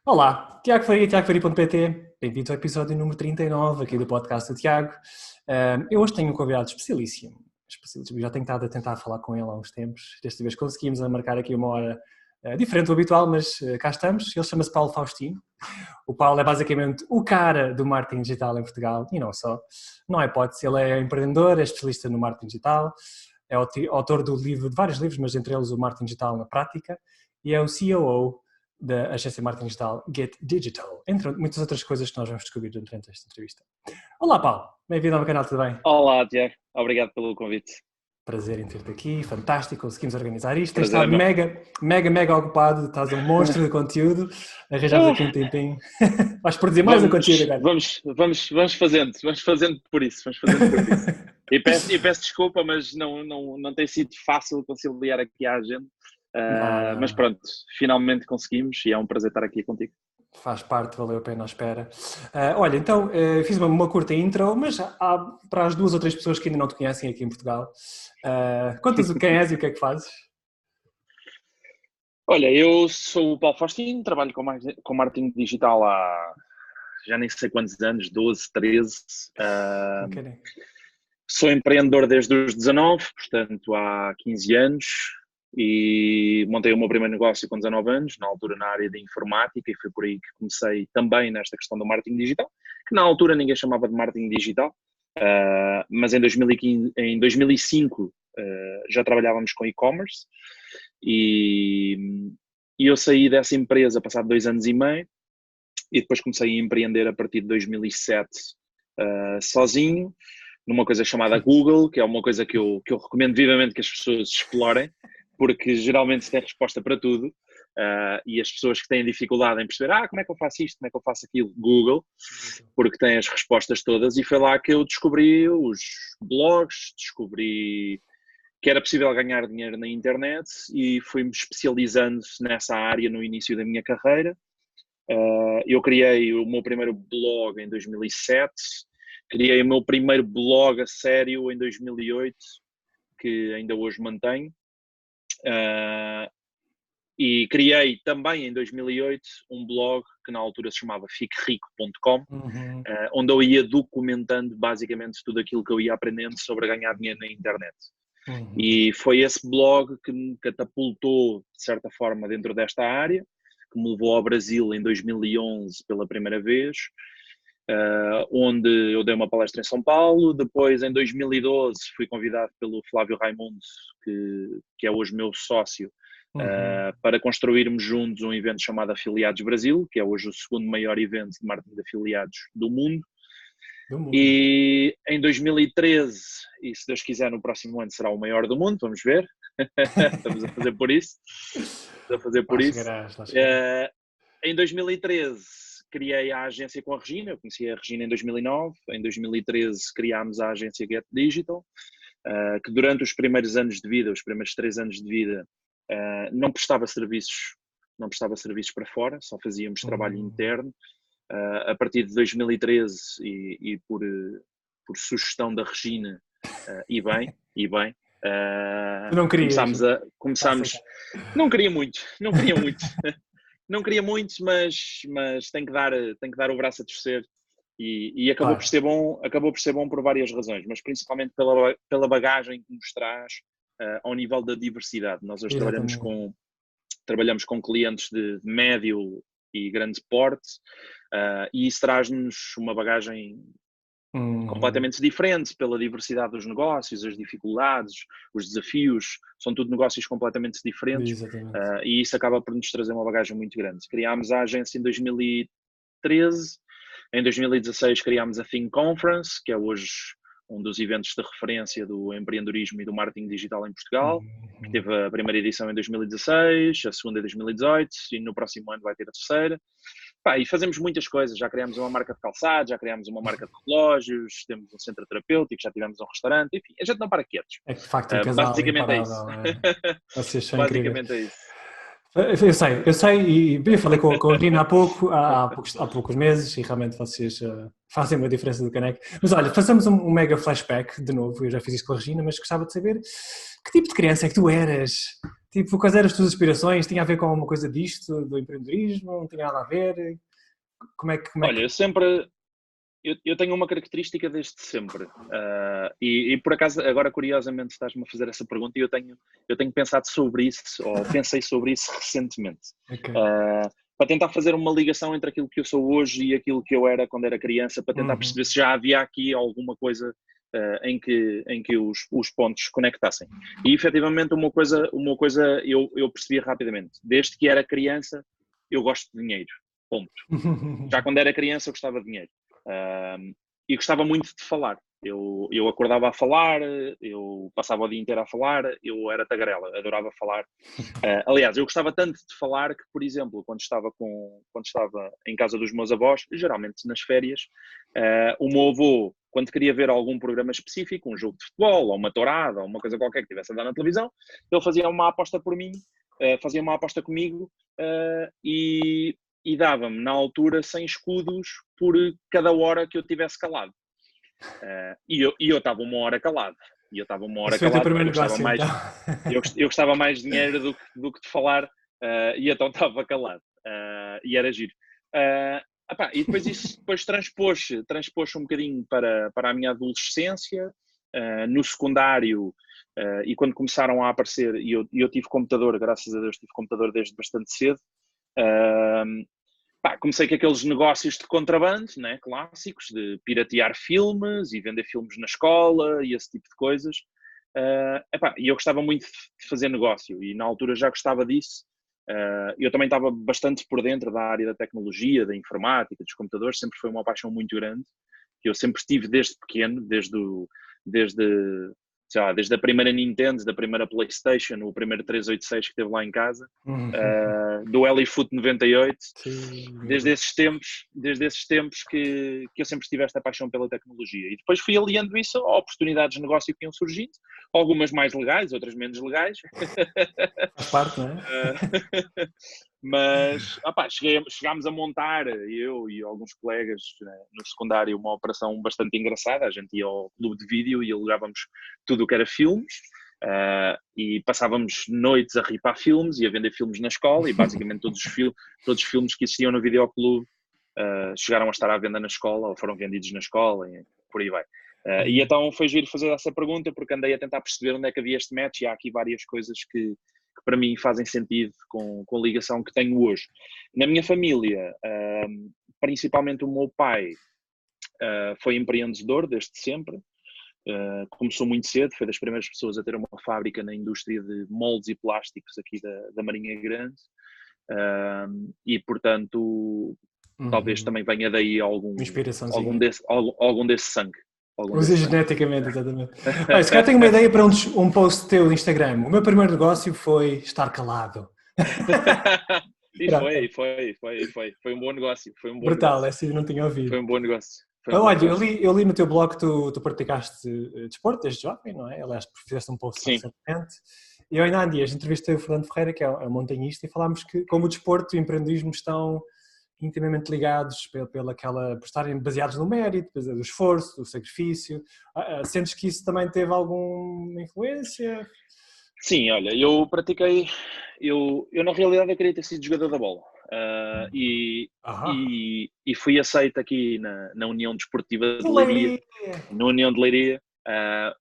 Olá, Tiago Faria, tiagofaria.pt. Bem-vindo ao episódio número 39 aqui do podcast do Tiago. Eu hoje tenho um convidado especialíssimo. Já tenho estado a tentar falar com ele há uns tempos. Desta vez conseguimos marcar aqui uma hora diferente do habitual, mas cá estamos. Ele chama-se Paulo Faustino. O Paulo é basicamente o cara do marketing digital em Portugal e não só. Não é hipótese, ele é empreendedor, é especialista no marketing digital, é autor de vários livros, mas entre eles o Marketing Digital na Prática, e é o COO da agência de marketing digital Get Digital, entre muitas outras coisas que nós vamos descobrir durante esta entrevista. Olá Paulo, bem-vindo ao meu canal, tudo bem? Olá Tiago, obrigado pelo convite. Prazer em ter-te aqui, fantástico, conseguimos organizar isto. Tens Prazer, estado mega ocupado, estás um monstro de conteúdo, arranjámos aqui um tempinho. Vais produzir mais um conteúdo agora. Vamos fazendo por isso. E peço desculpa, mas não tem sido fácil conciliar aqui a agenda. Mas pronto, finalmente conseguimos e é um prazer estar aqui contigo. Faz parte, valeu a pena a espera. Olha, então, fiz uma curta intro, mas para as 2 ou 3 pessoas que ainda não te conhecem aqui em Portugal, conta-nos quem és e o que é que fazes? Olha, eu sou o Paulo Faustino, trabalho com marketing digital há já nem sei quantos anos, 12, 13. Sou empreendedor desde os 19, portanto há 15 anos. E montei o meu primeiro negócio com 19 anos, na altura na área de informática, e foi por aí que comecei também nesta questão do marketing digital, que na altura ninguém chamava de marketing digital, mas em 2005 já trabalhávamos com e-commerce, e eu saí dessa empresa passado 2 anos e meio, e depois comecei a empreender a partir de 2007 sozinho, numa coisa chamada Google, que é uma coisa que eu recomendo vivamente que as pessoas explorem, porque geralmente se tem resposta para tudo, e as pessoas que têm dificuldade em perceber como é que eu faço isto, como é que eu faço aquilo, Google, porque tem as respostas todas, e foi lá que eu descobri os blogs, descobri que era possível ganhar dinheiro na internet e fui-me especializando nessa área no início da minha carreira. Eu criei o meu primeiro blog em 2007, criei o meu primeiro blog a sério em 2008, que ainda hoje mantenho. E criei também em 2008 um blog que na altura se chamava fiquerico.com, onde eu ia documentando basicamente tudo aquilo que eu ia aprendendo sobre ganhar dinheiro na internet. E foi esse blog que me catapultou, de certa forma, dentro desta área, que me levou ao Brasil em 2011 pela primeira vez, onde eu dei uma palestra em São Paulo. Depois, em 2012, fui convidado pelo Flávio Raimundo, que é hoje meu sócio, para construirmos juntos um evento chamado Afiliados Brasil, que é hoje o segundo maior evento de marketing de afiliados do mundo. E em 2013, e se Deus quiser no próximo ano será o maior do mundo, vamos ver, estamos a fazer por isso. Em 2013 criei a agência com a Regina, eu conheci a Regina em 2009, em 2013 criámos a agência Get Digital, que durante os primeiros anos de vida, os primeiros 3 anos de vida, não prestava serviços para fora, só fazíamos trabalho interno. A partir de 2013 e por sugestão da Regina, e bem, não querias? Não queria muito, não queria muito, mas tem que dar o braço a torcer, e acabou por ser bom por várias razões, mas principalmente pela bagagem que nos traz ao nível da diversidade. Nós hoje trabalhamos com clientes de médio e grande porte, e isso traz-nos uma bagagem completamente diferente pela diversidade dos negócios, as dificuldades, os desafios, são tudo negócios completamente diferentes, e isso acaba por nos trazer uma bagagem muito grande. Criámos a agência em 2013, em 2016 criámos a Think Conference, que é hoje um dos eventos de referência do empreendedorismo e do marketing digital em Portugal, que teve a primeira edição em 2016, a segunda em 2018 e no próximo ano vai ter a terceira. E fazemos muitas coisas, já criámos uma marca de calçado, já criámos uma marca de relógios, temos um centro terapêutico, já tivemos um restaurante, enfim, a gente não para quietos. É que de facto um casal basicamente é isso. Vocês são basicamente é isso. Eu sei, e eu falei com a Rina há poucos meses, e realmente vocês fazem uma diferença do caneco. Mas olha, façamos um mega flashback de novo, eu já fiz isto com a Regina, mas gostava de saber que tipo de criança é que tu eras? Tipo, quais eram as tuas aspirações? Tinha a ver com alguma coisa disto, do empreendedorismo? Não tinha nada a ver? Como é Olha, que... eu sempre, eu tenho uma característica desde sempre, e por acaso, agora curiosamente estás-me a fazer essa pergunta e eu tenho pensado sobre isso, ou pensei sobre isso recentemente, Ok. para tentar fazer uma ligação entre aquilo que eu sou hoje e aquilo que eu era quando era criança, para tentar Uhum. perceber se já havia aqui alguma coisa em que os pontos conectassem. E efetivamente uma coisa eu percebi rapidamente, desde que era criança eu gosto de dinheiro, ponto. Já quando era criança eu gostava de dinheiro. E gostava muito de falar. Eu acordava a falar, eu passava o dia inteiro a falar, eu era tagarela, adorava falar. Aliás, eu gostava tanto de falar que, por exemplo, quando estava em casa dos meus avós, geralmente nas férias, o meu avô, quando queria ver algum programa específico, um jogo de futebol, ou uma tourada, ou uma coisa qualquer que tivesse a dar na televisão, ele fazia uma aposta por mim, fazia uma aposta comigo, e dava-me, na altura, 100 escudos por cada hora que eu tivesse calado. E eu estava uma hora calado. E eu estava uma hora Esse foi o teu calado, pá, primeiro eu gostava negócio, então. mais, eu gostava mais de dinheiro do que de falar, e então estava calado. E era giro. E depois isso depois transpôs um bocadinho para a minha adolescência, no secundário, e quando começaram a aparecer, e eu tive computador, graças a Deus tive computador desde bastante cedo. Comecei com aqueles negócios de contrabando, né, clássicos, de piratear filmes e vender filmes na escola e esse tipo de coisas. E eu gostava muito de fazer negócio e na altura já gostava disso. Eu também estava bastante por dentro da área da tecnologia, da informática, dos computadores, sempre foi uma paixão muito grande, que eu sempre tive desde pequeno, desde, desde a primeira Nintendo, da primeira PlayStation, o primeiro 386 que teve lá em casa, Uhum. do Elifoot 98, Sim, meu desde Deus. esses tempos que eu sempre tive esta paixão pela tecnologia. E depois fui aliando isso a oportunidades de negócio que iam surgindo, algumas mais legais, outras menos legais. Faz parte, não é? Mas chegámos a montar, eu e alguns colegas, no secundário, uma operação bastante engraçada. A gente ia ao clube de vídeo e alugávamos tudo o que era filmes, e passávamos noites a ripar filmes e a vender filmes na escola, e basicamente todos os filmes que existiam no videoclube chegaram a estar à venda na escola ou foram vendidos na escola e por aí vai. E então foi giro fazer essa pergunta, porque andei a tentar perceber onde é que havia este match, e há aqui várias coisas que para mim fazem sentido com a ligação que tenho hoje. Na minha família, principalmente o meu pai foi empreendedor desde sempre. Começou muito cedo, foi das primeiras pessoas a ter uma fábrica na indústria de moldes e plásticos aqui da Marinha Grande, e portanto talvez Uhum. também venha daí Uma algum inspiraçãozinha. desse, algum desse sangue. Algum Usei desse sangue. geneticamente, exatamente. Olha, se calhar tenho uma ideia para um post teu de Instagram. O meu primeiro negócio foi estar calado. E Pronto. foi um bom negócio, foi um bom Brutal, negócio, esse eu não tinha ouvido. foi um bom negócio, foi um bom Olha, eu negócio. li, eu li no teu blog que tu praticaste desporto desde jovem, não é? Aliás, fizeste um post Sim, recentemente. E eu ainda há dias entrevistei o Fernando Ferreira, que é um montanhista, e falámos que como o desporto e o empreendedorismo estão intimamente ligados por estarem baseados no mérito, do esforço, do sacrifício. Sentes que isso também teve alguma influência? sim, olha, eu pratiquei, eu na realidade eu queria ter sido jogador da bola, e, Aham. e fui aceito aqui na União Desportiva de Leiria, Leiria! na União de Leiria,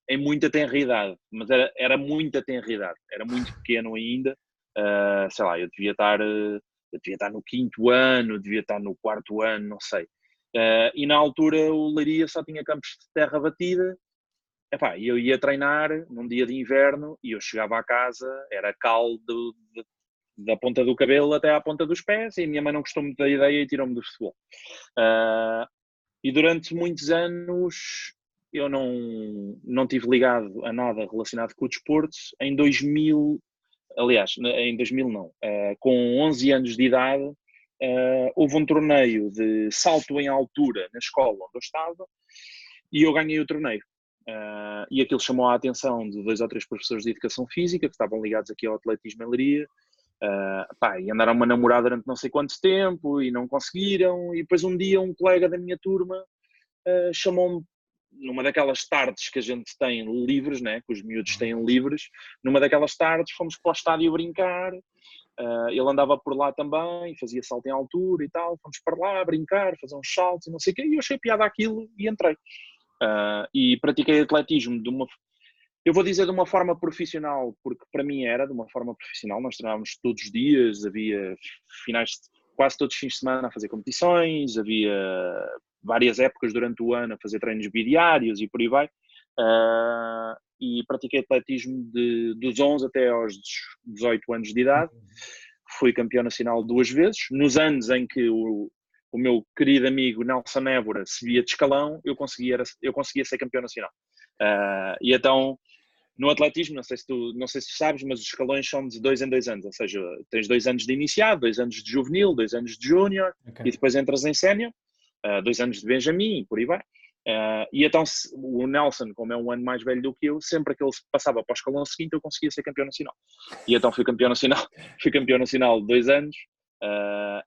em muita tenra idade, mas era muita tenra idade, era muito pequeno ainda. Sei lá, eu devia estar no quinto ano, devia estar no quarto ano, não sei. E na altura o Leiria só tinha campos de terra batida. Eu ia treinar num dia de inverno e eu chegava à casa, era caldo da ponta do cabelo até à ponta dos pés, e a minha mãe não gostou muito da ideia e tirou-me do futebol. Uh, e durante muitos anos eu não tive ligado a nada relacionado com o desporto. Em 2000, aliás, em 2000 não, com 11 anos de idade, houve um torneio de salto em altura na escola onde eu estava e eu ganhei o torneio. E aquilo chamou a atenção de 2 ou 3 professores de educação física que estavam ligados aqui ao atletismo em Leiria. E andaram-me a namorar durante não sei quanto tempo e não conseguiram. E depois um dia um colega da minha turma chamou-me numa daquelas tardes que a gente tem livres, né, que os miúdos têm livres, numa daquelas tardes fomos para o estádio brincar, ele andava por lá também, fazia salto em altura e tal, fomos para lá brincar, fazer uns saltos e não sei o quê, e eu achei piada aquilo e entrei. E pratiquei atletismo eu vou dizer de uma forma profissional, porque para mim era de uma forma profissional, nós treinávamos todos os dias, havia quase todos os fins de semana a fazer competições, havia várias épocas durante o ano a fazer treinos bidiários e por aí vai. E pratiquei atletismo dos 11 até aos 18 anos de idade. Fui campeão nacional 2 vezes. Nos anos em que o meu querido amigo Nelson Évora subia de escalão, eu conseguia ser campeão nacional. E então, no atletismo, não sei se tu sabes, mas os escalões são de 2 em 2 anos, ou seja, tens 2 anos de iniciado, 2 anos de juvenil, 2 anos de júnior, e depois entras em sénior, 2 anos de Benjamin, e por aí vai. E então o Nelson, como é um ano mais velho do que eu, sempre que ele passava para o escalão seguinte, eu conseguia ser campeão nacional. E então fui campeão nacional 2 anos,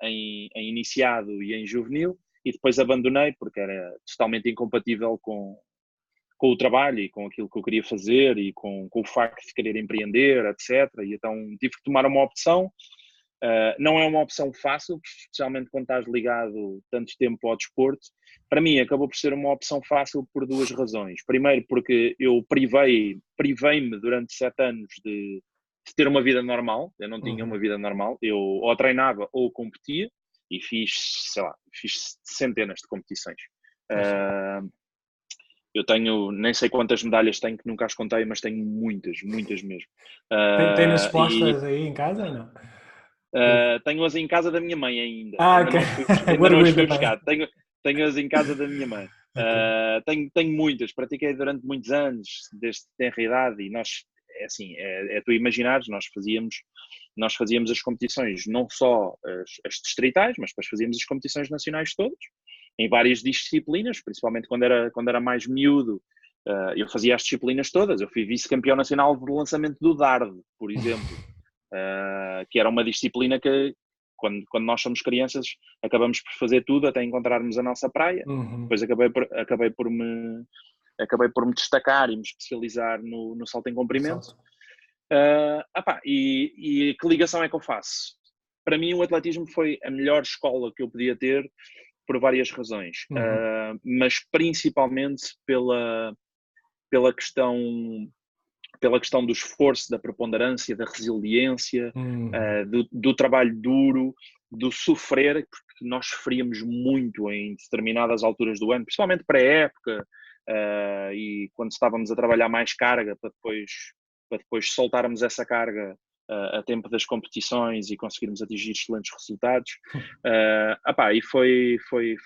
em iniciado e em juvenil, e depois abandonei porque era totalmente incompatível com o trabalho e com aquilo que eu queria fazer e com o facto de querer empreender, etc. E então tive que tomar uma opção. Não é uma opção fácil, especialmente quando estás ligado tanto tempo ao desporto. Para mim, acabou por ser uma opção fácil por 2 razões. Primeiro, porque eu privei-me durante 7 anos de ter uma vida normal. Eu não tinha uma vida normal. Eu ou treinava ou competia e fiz centenas de competições. Eu tenho, nem sei quantas medalhas tenho, que nunca as contei, mas tenho muitas mesmo. Tem-nas expostas aí em casa ou não? Tenho-as em casa da minha mãe ainda. Ok. Ainda não as fui buscar. Tenho-as em casa da minha mãe. Tenho muitas. Pratiquei durante muitos anos, desde tenra idade, e nós, tu imaginares, nós fazíamos as competições, não só as distritais, mas depois fazíamos as competições nacionais todas, em várias disciplinas, principalmente quando era mais miúdo. Eu fazia as disciplinas todas. Eu fui vice-campeão nacional de lançamento do dardo, por exemplo. Que era uma disciplina que, quando nós somos crianças, acabamos por fazer tudo até encontrarmos a nossa praia. Depois acabei por me destacar e me especializar no salto em comprimento. E que ligação é que eu faço? Para mim, o atletismo foi a melhor escola que eu podia ter por várias razões, mas principalmente pela questão do esforço, da preponderância, da resiliência, do trabalho duro, do sofrer, porque nós sofríamos muito em determinadas alturas do ano, principalmente para a época, e quando estávamos a trabalhar mais carga para depois soltarmos essa carga a tempo das competições e conseguirmos atingir excelentes resultados. E foi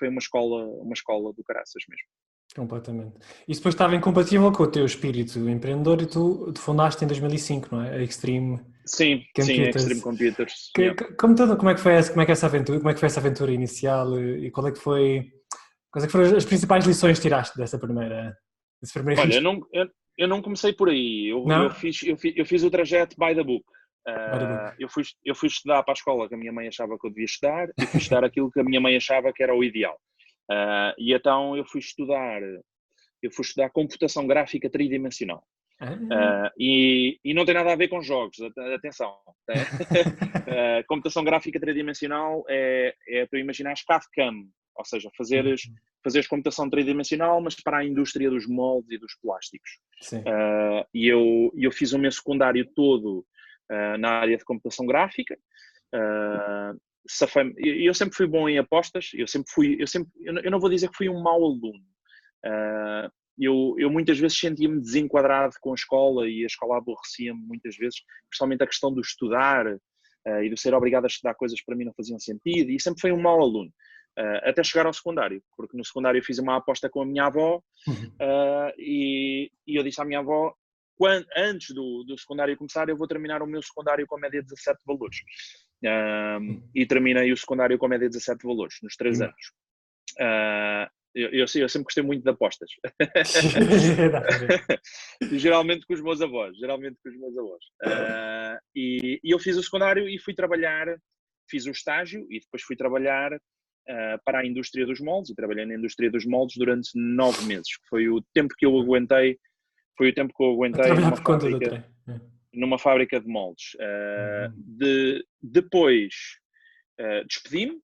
uma escola do caraças mesmo. Completamente. Isso depois estava incompatível com o teu espírito empreendedor e tu fundaste em 2005, não é? A Extreme Computers. Sim, Extreme Computers. Como é que foi essa aventura? Como é que foi essa aventura inicial e quais é que foram as principais lições que tiraste desse primeiro Olha, risco? eu não comecei por aí. Eu fiz o trajeto by the book. Eu fui estudar para a escola que a minha mãe achava que eu devia estudar e fui estudar aquilo que a minha mãe achava que era o ideal. E então eu fui estudar computação gráfica tridimensional. E não tem nada a ver com jogos, atenção. Computação gráfica tridimensional é tu imaginares CAD/CAM, ou seja, fazeres computação tridimensional, mas para a indústria dos moldes e dos plásticos. E eu fiz o meu secundário todo na área de computação gráfica. Eu sempre fui bom em apostas. Eu não vou dizer que fui um mau aluno. Eu muitas vezes sentia-me desenquadrado com a escola e a escola aborrecia-me muitas vezes, principalmente a questão do estudar e do ser obrigado a estudar coisas que para mim não faziam sentido, e sempre fui um mau aluno. Até chegar ao secundário, porque no secundário eu fiz uma aposta com a minha avó e eu disse à minha avó, antes do secundário começar, eu vou terminar o meu secundário com a média de 17 valores. E terminei o secundário com a média de 17 valores, nos 3 anos. Eu sempre gostei muito de apostas. Geralmente com os meus avós. E eu fiz o secundário e fui trabalhar, fiz o estágio e depois fui trabalhar para a indústria dos moldes e trabalhei na indústria dos moldes durante 9 meses, que foi o tempo que eu aguentei, A trabalhar por conta do trem. numa fábrica de moldes. Depois despedi-me.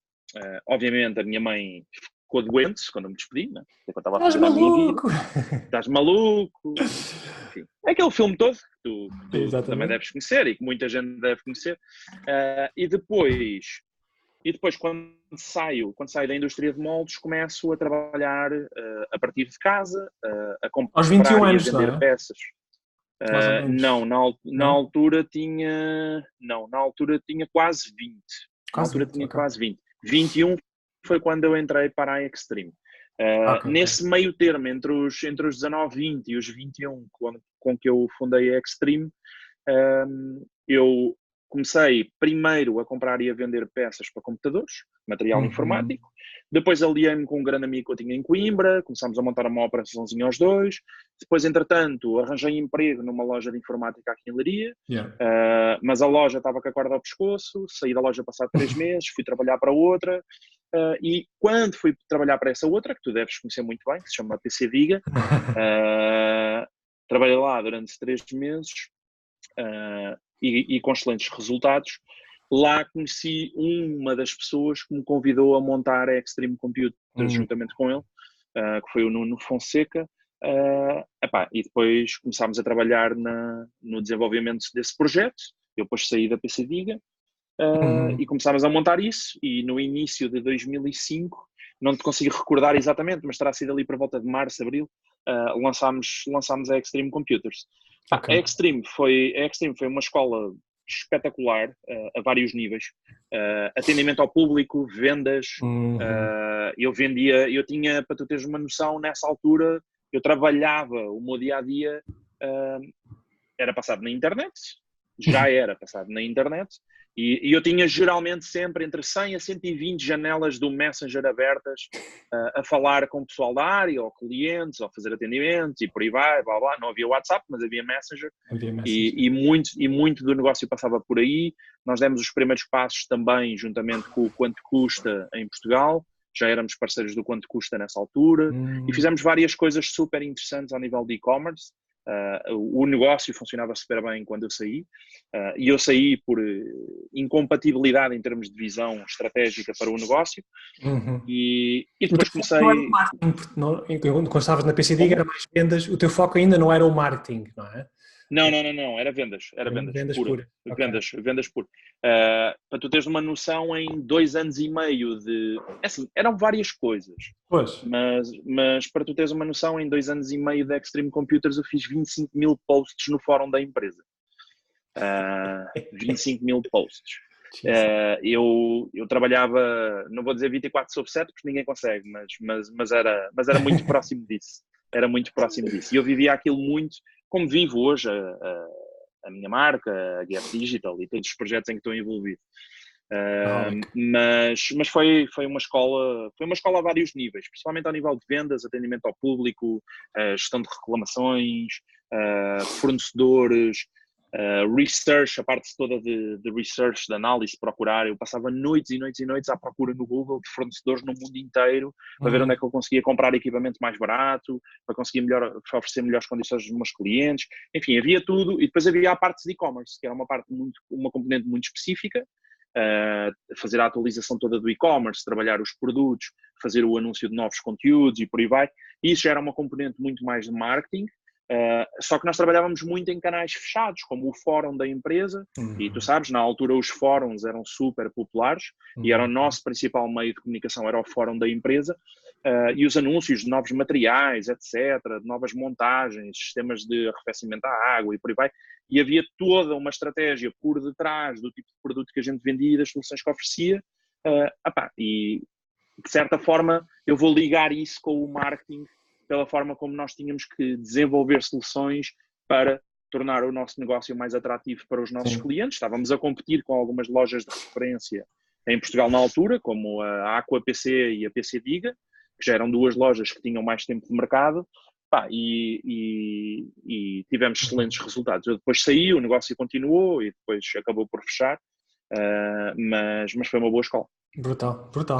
Obviamente a minha mãe ficou doente quando eu me despedi, né? Porque eu estava a fazer a minha vida. Estás maluco? Enfim, é aquele filme todo que tu também deves conhecer e que muita gente deve conhecer. E depois quando saio da indústria de moldes, começo a trabalhar a partir de casa, a comprar aos 21 e a anos, vender não é? peças. Mais ou menos. Não, na altura tinha quase 20. Na altura tinha quase 20. 21 foi quando eu entrei para a Extreme. Nesse meio termo, entre os 19, 20 e os 21, com que eu fundei a Extreme, eu comecei primeiro a comprar e a vender peças para computadores, material informático. Depois aliei-me com um grande amigo que eu tinha em Coimbra, começámos a montar uma operaçãozinha aos dois. Depois, entretanto, arranjei emprego numa loja de informática aqui em Leiria, mas a loja estava com a corda ao pescoço, saí da loja passado 3 meses, fui trabalhar para outra, e quando fui trabalhar para essa outra, que tu deves conhecer muito bem, que se chama PC Diga, trabalhei lá durante 3 meses, e com excelentes resultados. Lá conheci uma das pessoas que me convidou a montar a Extreme Computers juntamente com ele, que foi o Nuno Fonseca, e depois começámos a trabalhar no desenvolvimento desse projeto. Eu depois saí da PC Diga e começámos a montar isso, e no início de 2005, não te consigo recordar exatamente, mas terá sido ali por volta de março, abril, lançámos a Extreme Computers. A Extreme foi uma escola espetacular, a vários níveis. Atendimento ao público, vendas. Eu tinha, para tu teres uma noção, nessa altura, eu trabalhava, o meu dia-a-dia era passado na internet, e eu tinha geralmente sempre entre 100 a 120 janelas do Messenger abertas, a falar com o pessoal da área, ou clientes, ou fazer atendimentos, e por aí vai, blá, blá. Não havia WhatsApp, mas havia Messenger. E muito do negócio passava por aí. Nós demos os primeiros passos também, juntamente com o Quanto Custa em Portugal. Já éramos parceiros do Quanto Custa nessa altura. E fizemos várias coisas super interessantes ao nível de e-commerce. O negócio funcionava super bem quando eu saí, e eu saí por incompatibilidade em termos de visão estratégica para o negócio, e depois comecei... Quando estavas na PCD era mais vendas, o teu foco ainda não era o marketing, não é? Não, era vendas pura. Vendas pura. Para tu teres uma noção, em 2 anos e meio assim, eram várias coisas. Pois. Mas para tu teres uma noção, em 2 anos e meio da Extreme Computers eu fiz 25 mil posts no fórum da empresa. 25 mil posts. Eu trabalhava, não vou dizer 24/7 porque ninguém consegue, mas era muito próximo disso. E eu vivia aquilo muito, como vivo hoje a minha marca, a Gap Digital e todos os projetos em que estou envolvido. Mas foi uma escola a vários níveis, principalmente ao nível de vendas, atendimento ao público, gestão de reclamações, fornecedores, research, a parte toda de research, de análise, procurar. Eu passava noites e noites e noites à procura no Google de fornecedores no mundo inteiro, para ver onde é que eu conseguia comprar equipamento mais barato, para conseguir oferecer melhores condições aos meus clientes. Enfim, havia tudo. E depois havia a parte de e-commerce, que era uma componente muito específica, fazer a atualização toda do e-commerce, trabalhar os produtos, fazer o anúncio de novos conteúdos e por aí vai. E isso já era uma componente muito mais de marketing. Só que nós trabalhávamos muito em canais fechados, como o fórum da empresa, e tu sabes, na altura os fóruns eram super populares, e era o nosso principal meio de comunicação, era o fórum da empresa, e os anúncios de novos materiais, etc., de novas montagens, sistemas de arrefecimento à água e por aí vai, e havia toda uma estratégia por detrás do tipo de produto que a gente vendia e das soluções que oferecia, e de certa forma eu vou ligar isso com o marketing, pela forma como nós tínhamos que desenvolver soluções para tornar o nosso negócio mais atrativo para os nossos clientes. Estávamos a competir com algumas lojas de referência em Portugal na altura, como a Aqua PC e a PC Diga, que já eram 2 lojas que tinham mais tempo de mercado, e tivemos excelentes resultados. Eu depois saí, o negócio continuou e depois acabou por fechar, mas foi uma boa escola. Brutal, brutal.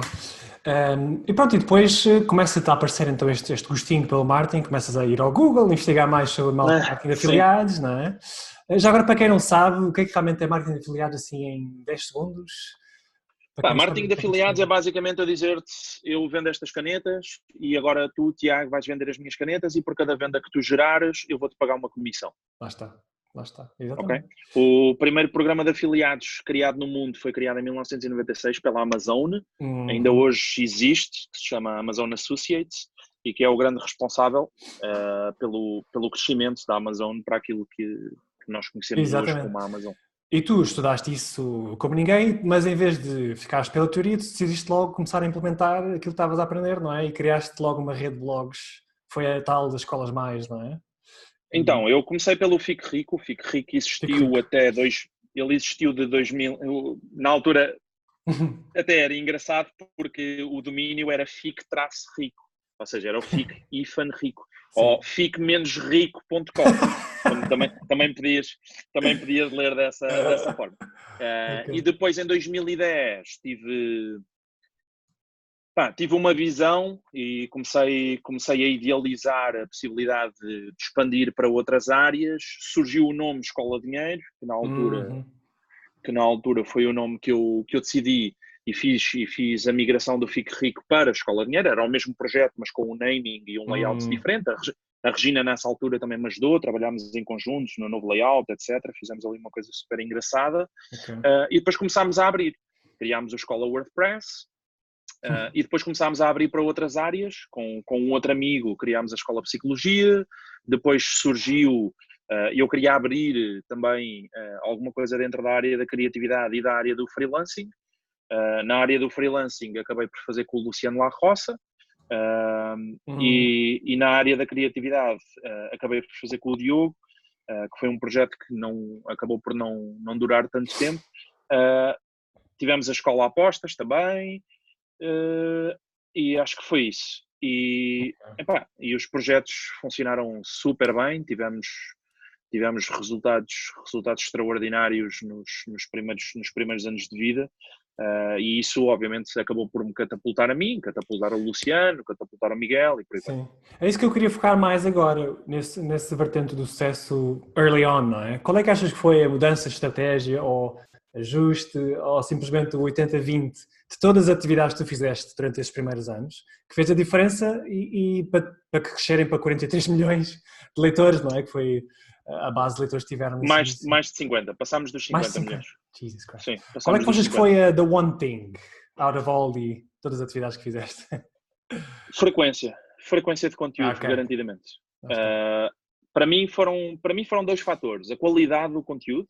E pronto, e depois começa-te a aparecer então este gostinho pelo marketing, começas a ir ao Google, investigar mais sobre marketing de Sim. afiliados, não é? Já agora, para quem não sabe, o que é que realmente é marketing de afiliados assim em 10 segundos? Para Pá, quem não sabe, marketing o de que é que isto afiliados é é? basicamente eu dizer-te, eu vendo estas canetas e agora tu, Tiago, vais vender as minhas canetas e por cada venda que tu gerares eu vou-te pagar uma comissão, Lá está, ok? exatamente. O primeiro programa de afiliados criado no mundo foi criado em 1996 pela Amazon, ainda Uhum. hoje existe, que se chama Amazon Associates e que é o grande responsável pelo crescimento da Amazon para aquilo que nós conhecemos hoje Exatamente. como a Amazon. E tu estudaste isso como ninguém, mas em vez de ficares pela teoria, tu decidiste logo começar a implementar aquilo que estavas a aprender, não é? E criaste logo uma rede de blogs. Foi a tal das escolas mais, não é? E Então, eu comecei pelo Fique Rico. O Fique Rico fico existiu rico. até ele existiu de 2000. Na altura até era engraçado porque o domínio era fique-rico, ou seja, era o fique-rico, ou Sim. fique-rico.com. Também podias ler dessa forma. E Ok. depois, em 2010, tive uma visão e comecei a idealizar a possibilidade de expandir para outras áreas. Surgiu o nome Escola Dinheiro, Uhum. que na altura foi o nome que eu decidi e fiz a migração do Fique Rico para a Escola Dinheiro. Era o mesmo projeto, mas com um naming e um layout diferente. A Regina, nessa altura, também me ajudou. Trabalhámos em conjuntos no novo layout, etc. Fizemos ali uma coisa super engraçada. Ok. E depois começámos a abrir. Criámos a Escola WordPress. E depois começámos a abrir para outras áreas, com um outro amigo criámos a Escola de Psicologia, depois surgiu, eu queria abrir também alguma coisa dentro da área da criatividade e da área do freelancing. Na área do freelancing acabei por fazer com o Luciano La Roça, Uhum. e na área da criatividade acabei por fazer com o Diogo, que foi um projeto que acabou por não durar tanto tempo. Tivemos a Escola Apostas também, e acho que foi isso. E os projetos funcionaram super bem, tivemos resultados extraordinários nos primeiros anos de vida. E isso, obviamente, acabou por me catapultar a mim, catapultar o Luciano, catapultar o Miguel e por aí vai. Sim. É isso que eu queria focar mais agora, nesse vertente do sucesso early on, não é? Qual é que achas que foi a mudança de estratégia ou ajuste ou simplesmente o 80-20 de todas as atividades que tu fizeste durante esses primeiros anos que fez a diferença e para que crescerem para 43 milhões de leitores, não é? Que foi a base de leitores que tiveram nesse Mais, início. mais de 50, passámos dos Mais de 50 milhões. 50. Jesus Christ. Sim, Qual é passámos que dos achas que 50. foi a the one thing out of all todas as atividades que fizeste? Frequência de conteúdo, Ok, garantidamente. lá está. Uh, para mim foram dois fatores. A qualidade do conteúdo,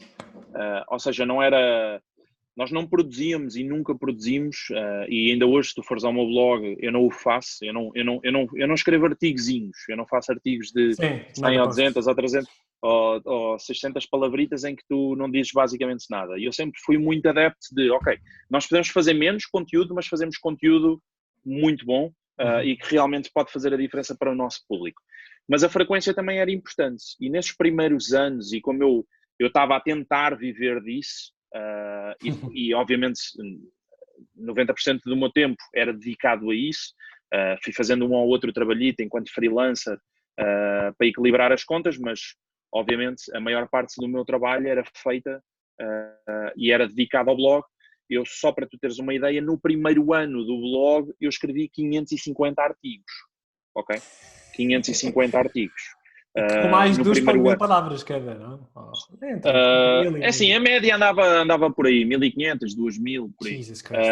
ou seja, nós não produzíamos e nunca produzimos, e ainda hoje, se tu fores ao meu blog, eu não o faço, eu não escrevo artigozinhos, eu não faço artigos de Sim, 100 mega ou post. 200 ou 300 ou 600 palavritas em que tu não dizes basicamente nada. E eu sempre fui muito adepto de, ok, nós podemos fazer menos conteúdo, mas fazemos conteúdo muito bom, Uhum. e que realmente pode fazer a diferença para o nosso público. Mas a frequência também era importante. E nesses primeiros anos, e como eu estava a tentar viver disso, e obviamente 90% do meu tempo era dedicado a isso, fui fazendo um ou outro trabalhito enquanto freelancer para equilibrar as contas, mas obviamente a maior parte do meu trabalho era feita e era dedicado ao blog. Eu, só para tu teres uma ideia, no primeiro ano do blog eu escrevi 550 artigos, ok? 550 artigos Com mais de no 2 primeiro mil ano. palavras cada, não? Entre 1.000 e É assim, 1.000. a média andava por aí, 1500, 2000, por aí. Jesus Christ.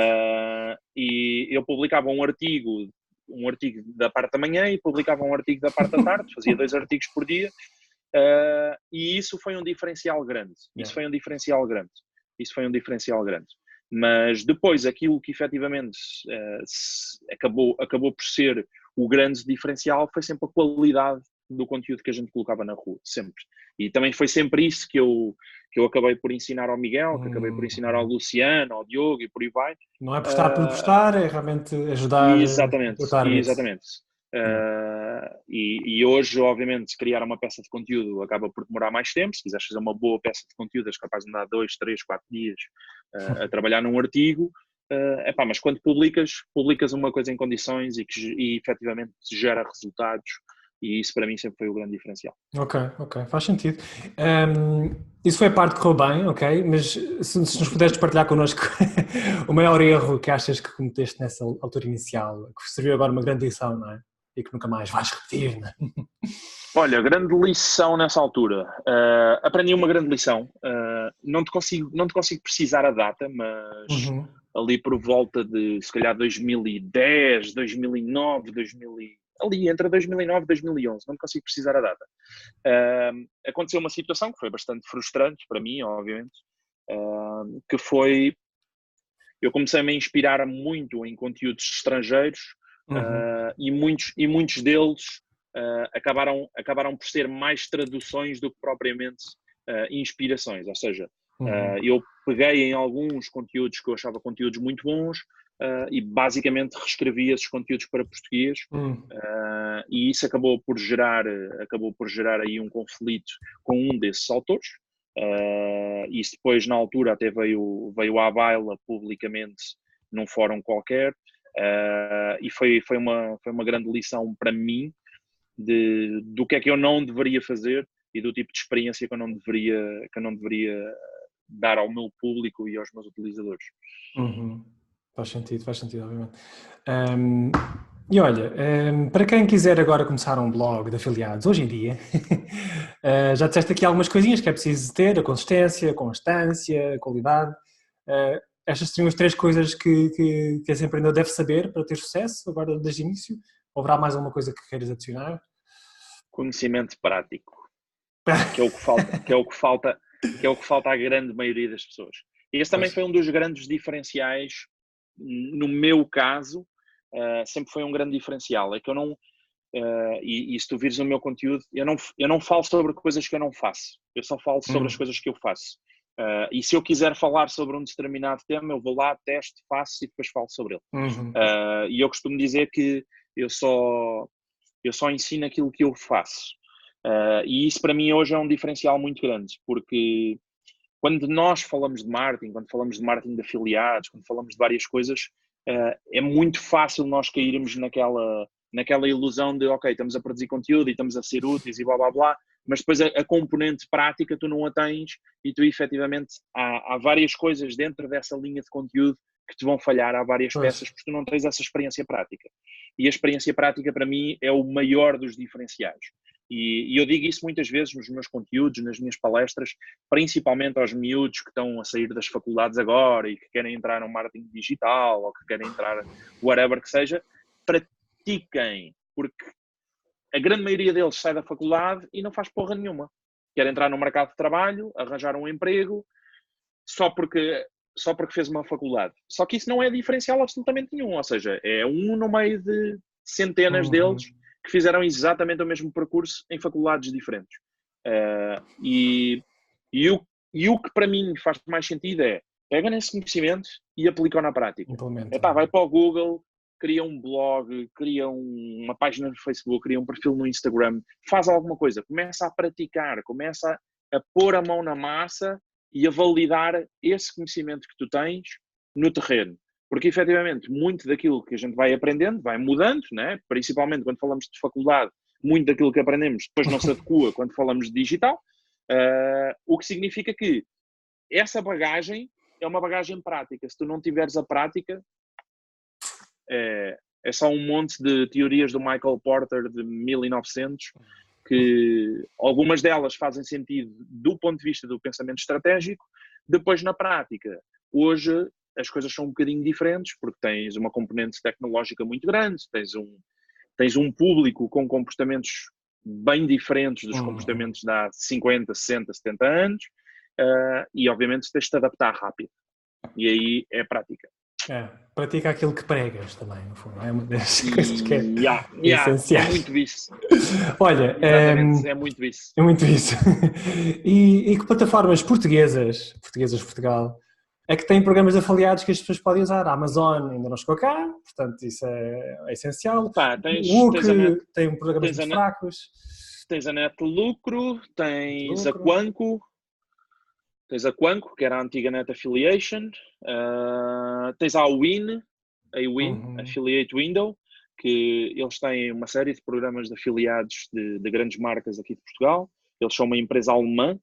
E eu publicava um artigo da parte da manhã e publicava um artigo da parte da tarde, fazia 2 artigos por dia, e isso foi um diferencial grande. Yeah. Isso foi um diferencial grande. Isso foi um diferencial grande. Mas depois, aquilo que efetivamente acabou por ser o grande diferencial foi sempre a qualidade do conteúdo que a gente colocava na rua, sempre. E também foi sempre isso que eu acabei por ensinar ao Miguel, que acabei por ensinar ao Uhum. Luciano, ao Diogo e por aí vai. Não é postar por Uh, postar, é realmente ajudar o Exatamente, teu target. exatamente. Yeah. E hoje, obviamente, criar uma peça de conteúdo acaba por demorar mais tempo. Se quiseres fazer uma boa peça de conteúdo, és capaz de andar 2, 3, 4 dias a trabalhar num artigo. mas quando publicas uma coisa em condições e efetivamente gera resultados, e isso para mim sempre foi o grande diferencial. Ok, faz sentido. Isso foi a parte que correu bem, ok, mas se nos puderes partilhar connosco o maior erro que achas que cometeste nessa altura inicial, que serviu agora uma grande lição, não é? E que nunca mais vais repetir, não é? Olha, grande lição nessa altura. Aprendi uma grande lição. Não te consigo precisar a data, mas ali por volta de, se calhar, 2010, 2009, ali entre 2009 e 2011, não te consigo precisar a data. Aconteceu uma situação que foi bastante frustrante para mim, obviamente, que foi, eu comecei a me inspirar muito em conteúdos estrangeiros, e muitos deles acabaram por ser mais traduções do que propriamente inspirações, ou seja, eu peguei em alguns conteúdos que eu achava conteúdos muito bons, e basicamente reescrevi esses conteúdos para português, e isso acabou por gerar aí um conflito com um desses autores. Isso depois na altura até veio à baila publicamente num fórum qualquer, e foi uma grande lição para mim do que é que eu não deveria fazer e do tipo de experiência que eu não deveria dar ao meu público e aos meus utilizadores. Faz sentido, obviamente. E olha, para quem quiser agora começar um blog de afiliados, hoje em dia, já disseste aqui algumas coisinhas que é preciso ter: a consistência, a constância, a qualidade. Estas seriam as 3 coisas que esse empreendedor deve saber para ter sucesso, agora desde o início? Ou haverá mais alguma coisa que queiras adicionar? Conhecimento prático, que é o que falta à grande maioria das pessoas. E esse também foi um dos grandes diferenciais, no meu caso, sempre foi um grande diferencial, é que eu não, e se tu vires o meu conteúdo, eu não falo sobre coisas que eu não faço, eu só falo sobre as coisas que eu faço. E se eu quiser falar sobre um determinado tema, eu vou lá, testo, faço e depois falo sobre ele. E eu costumo dizer que eu só ensino aquilo que eu faço. E isso para mim hoje é um diferencial muito grande, porque quando nós falamos de marketing, quando falamos de marketing de afiliados, quando falamos de várias coisas, é muito fácil nós cairmos naquela ilusão de, ok, estamos a produzir conteúdo e estamos a ser úteis e blá blá blá, mas depois a componente prática tu não a tens e tu efetivamente há várias coisas dentro dessa linha de conteúdo que te vão falhar, há várias peças porque tu não tens essa experiência prática. E a experiência prática para mim é o maior dos diferenciais. E eu digo isso muitas vezes nos meus conteúdos, nas minhas palestras, principalmente aos miúdos que estão a sair das faculdades agora e que querem entrar no marketing digital ou que querem entrar whatever que seja, pratiquem, porque a grande maioria deles sai da faculdade e não faz porra nenhuma. Quer entrar no mercado de trabalho, arranjar um emprego, só porque fez uma faculdade. Só que isso não é diferencial absolutamente nenhum, ou seja, é um no meio de centenas deles que fizeram exatamente o mesmo percurso em faculdades diferentes. E o que para mim faz mais sentido é pega nesse conhecimento e aplica-o na prática. Vai para o Google, cria um blog, cria uma página no Facebook, cria um perfil no Instagram, faz alguma coisa, começa a praticar, começa a pôr a mão na massa e a validar esse conhecimento que tu tens no terreno. Porque, efetivamente, muito daquilo que a gente vai aprendendo vai mudando, né? Principalmente quando falamos de faculdade, muito daquilo que aprendemos depois não se adequa quando falamos de digital, o que significa que essa bagagem é uma bagagem prática. Se tu não tiveres a prática, é só um monte de teorias do Michael Porter de 1900, que algumas delas fazem sentido do ponto de vista do pensamento estratégico, depois na prática. Hoje as coisas são um bocadinho diferentes, porque tens uma componente tecnológica muito grande, tens um público com comportamentos bem diferentes dos comportamentos de há 50, 60, 70 anos, e obviamente tens de te adaptar rápido. E aí é prática. Pratica aquilo que pregas também, no fundo, é uma das coisas que é essencial. É muito isso. Olha, exatamente, é muito isso. É muito isso. E que plataformas portuguesas de Portugal é que têm programas de afiliados que as pessoas podem usar? A Amazon ainda não chegou cá, portanto isso é essencial. O Hook tem programas muito fracos. Tens a Net Lucro, tens a Quanco. tens a Quanco, que era a antiga Net Affiliation, tens a Win, Affiliate Window, que eles têm uma série de programas de afiliados de grandes marcas aqui de Portugal. Eles são uma empresa alemã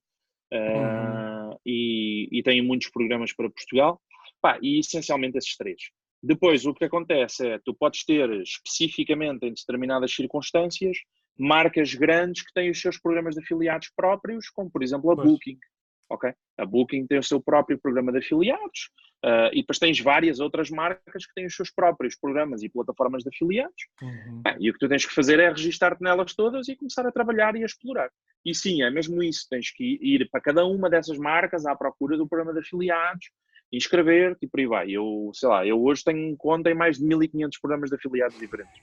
e têm muitos programas para Portugal. E essencialmente esses três. Depois, o que acontece é, tu podes ter especificamente em determinadas circunstâncias marcas grandes que têm os seus programas de afiliados próprios, como por exemplo a Booking. Okay? A Booking tem o seu próprio programa de afiliados e depois tens várias outras marcas que têm os seus próprios programas e plataformas de afiliados. E o que tu tens que fazer é registar-te nelas todas e começar a trabalhar e a explorar. E sim, é mesmo isso. Tens que ir para cada uma dessas marcas à procura do programa de afiliados, inscrever-te e por aí vai. Eu hoje tenho conta em mais de 1500 programas de afiliados diferentes.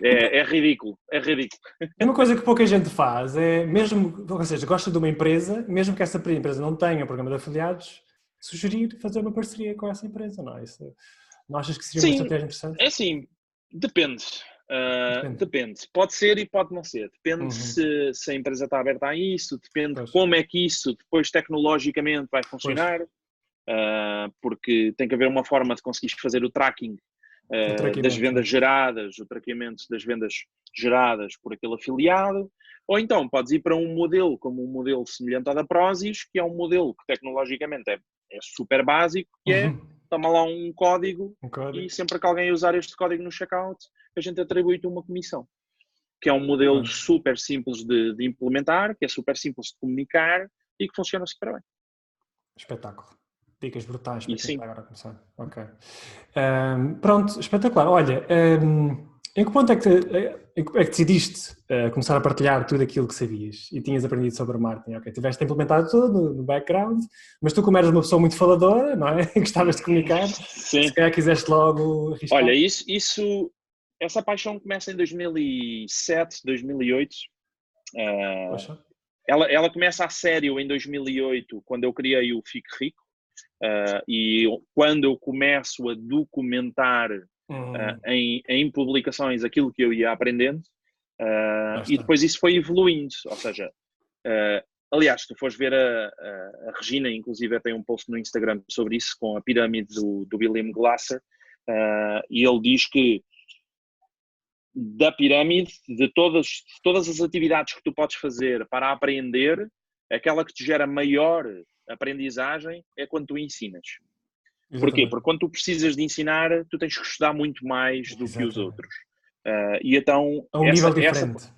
É ridículo, é ridículo. É uma coisa que pouca gente faz, ou seja, gosta de uma empresa, mesmo que essa empresa não tenha programa de afiliados, sugerir fazer uma parceria com essa empresa, não é? Não achas que seria uma estratégia interessante? É assim, depende. Depende. Pode ser e pode não ser. Depende se a empresa está aberta a isso, depende como é que isso depois tecnologicamente vai funcionar, porque tem que haver uma forma de conseguir fazer o tracking das vendas geradas, o traqueamento das vendas geradas por aquele afiliado, ou então podes ir para um modelo como um modelo semelhante ao da Prozis, que é um modelo que tecnologicamente é super básico, que é toma lá um código e sempre que alguém usar este código no checkout, a gente atribui-te uma comissão. Que é um modelo super simples de implementar, que é super simples de comunicar e que funciona super bem. Espetáculo. Dicas brutais para quem está agora a começar. Ok. Pronto, espetacular. Olha, em que ponto é que decidiste começar a partilhar tudo aquilo que sabias e tinhas aprendido sobre marketing? Ok, tiveste implementado tudo no background, mas tu, como eras uma pessoa muito faladora, não é? Gostavas de comunicar, se calhar quiseste logo arriscar. Olha, essa paixão começa em 2007, 2008. Ela começa a sério em 2008, quando eu criei o Fique Rico. E quando eu começo a documentar em publicações aquilo que eu ia aprendendo, e depois isso foi evoluindo, ou seja, aliás, se tu fores ver a Regina, inclusive tem um post no Instagram sobre isso, com a pirâmide do William Glasser, e ele diz que da pirâmide, de todas as atividades que tu podes fazer para aprender, aquela que te gera maior aprendizagem é quando tu ensinas. Porquê? Porque quando tu precisas de ensinar, tu tens que estudar muito mais do que os outros. E então... A um nível diferente.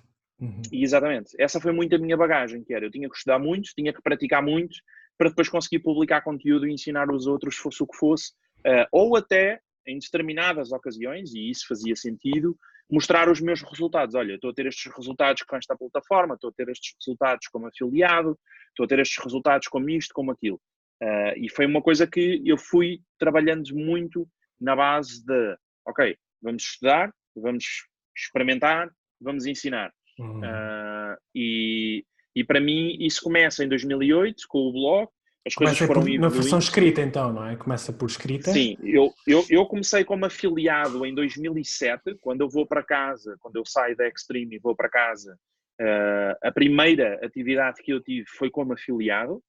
Exatamente. Essa foi muito a minha bagagem, que era, eu tinha que estudar muito, tinha que praticar muito, para depois conseguir publicar conteúdo e ensinar os outros, fosse o que fosse, ou até, em determinadas ocasiões, e isso fazia sentido, mostrar os meus resultados. Olha, estou a ter estes resultados com esta plataforma, estou a ter estes resultados como afiliado, estou a ter estes resultados como isto, como aquilo. E foi uma coisa que eu fui trabalhando muito na base de, ok, vamos estudar, vamos experimentar, vamos ensinar. E para mim isso começa em 2008 com o blog. As coisas foram evoluindo. Na versão escrita então, não é? Começa por escrita? Sim, eu comecei como afiliado em 2007, quando eu vou para casa, quando eu saio da Extreme e vou para casa, a primeira atividade que eu tive foi como afiliado,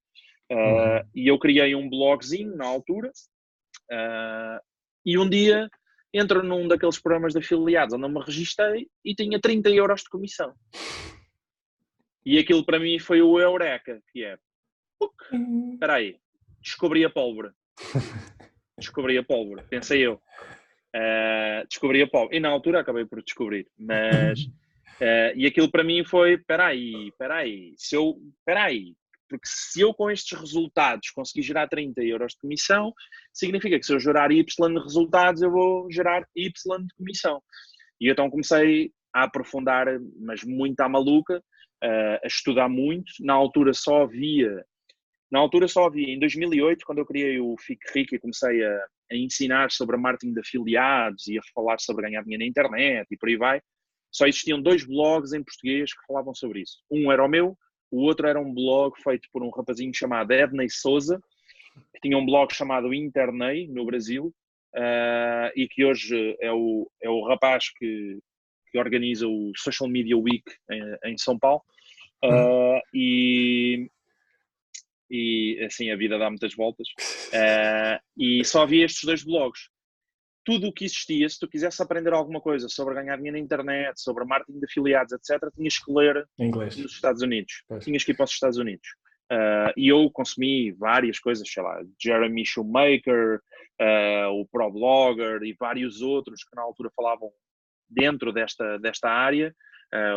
e eu criei um blogzinho na altura, e um dia entro num daqueles programas de afiliados onde eu me registrei e tinha 30 euros de comissão. E aquilo para mim foi o eureka, que é, espera aí, descobri a pólvora. Pensei eu. Descobri a pólvora. E na altura acabei por descobrir. Mas, e aquilo para mim foi, espera aí. Porque se eu com estes resultados conseguir gerar 30 euros de comissão, significa que se eu gerar Y de resultados, eu vou gerar Y de comissão. E então comecei a aprofundar, mas muito à maluca, a estudar muito. Na altura só havia, em 2008, quando eu criei o Fique Rico e comecei a ensinar sobre marketing de afiliados e a falar sobre ganhar dinheiro na internet e por aí vai, só existiam 2 blogs em português que falavam sobre isso. Um era o meu, o outro era um blog feito por um rapazinho chamado Ednei Souza, que tinha um blog chamado Internei, no Brasil, e que hoje é o rapaz que organiza o Social Media Week em São Paulo. E e assim a vida dá muitas voltas, e só havia estes 2 blogs. Tudo o que existia, se tu quisesse aprender alguma coisa sobre ganhar dinheiro na internet, sobre marketing de afiliados, etc., tinhas que ler Em inglês. nos Estados Unidos. Pois. Tinhas que ir para os Estados Unidos. E eu consumi várias coisas, sei lá, Jeremy Shoemaker, o ProBlogger e vários outros que na altura falavam dentro desta área,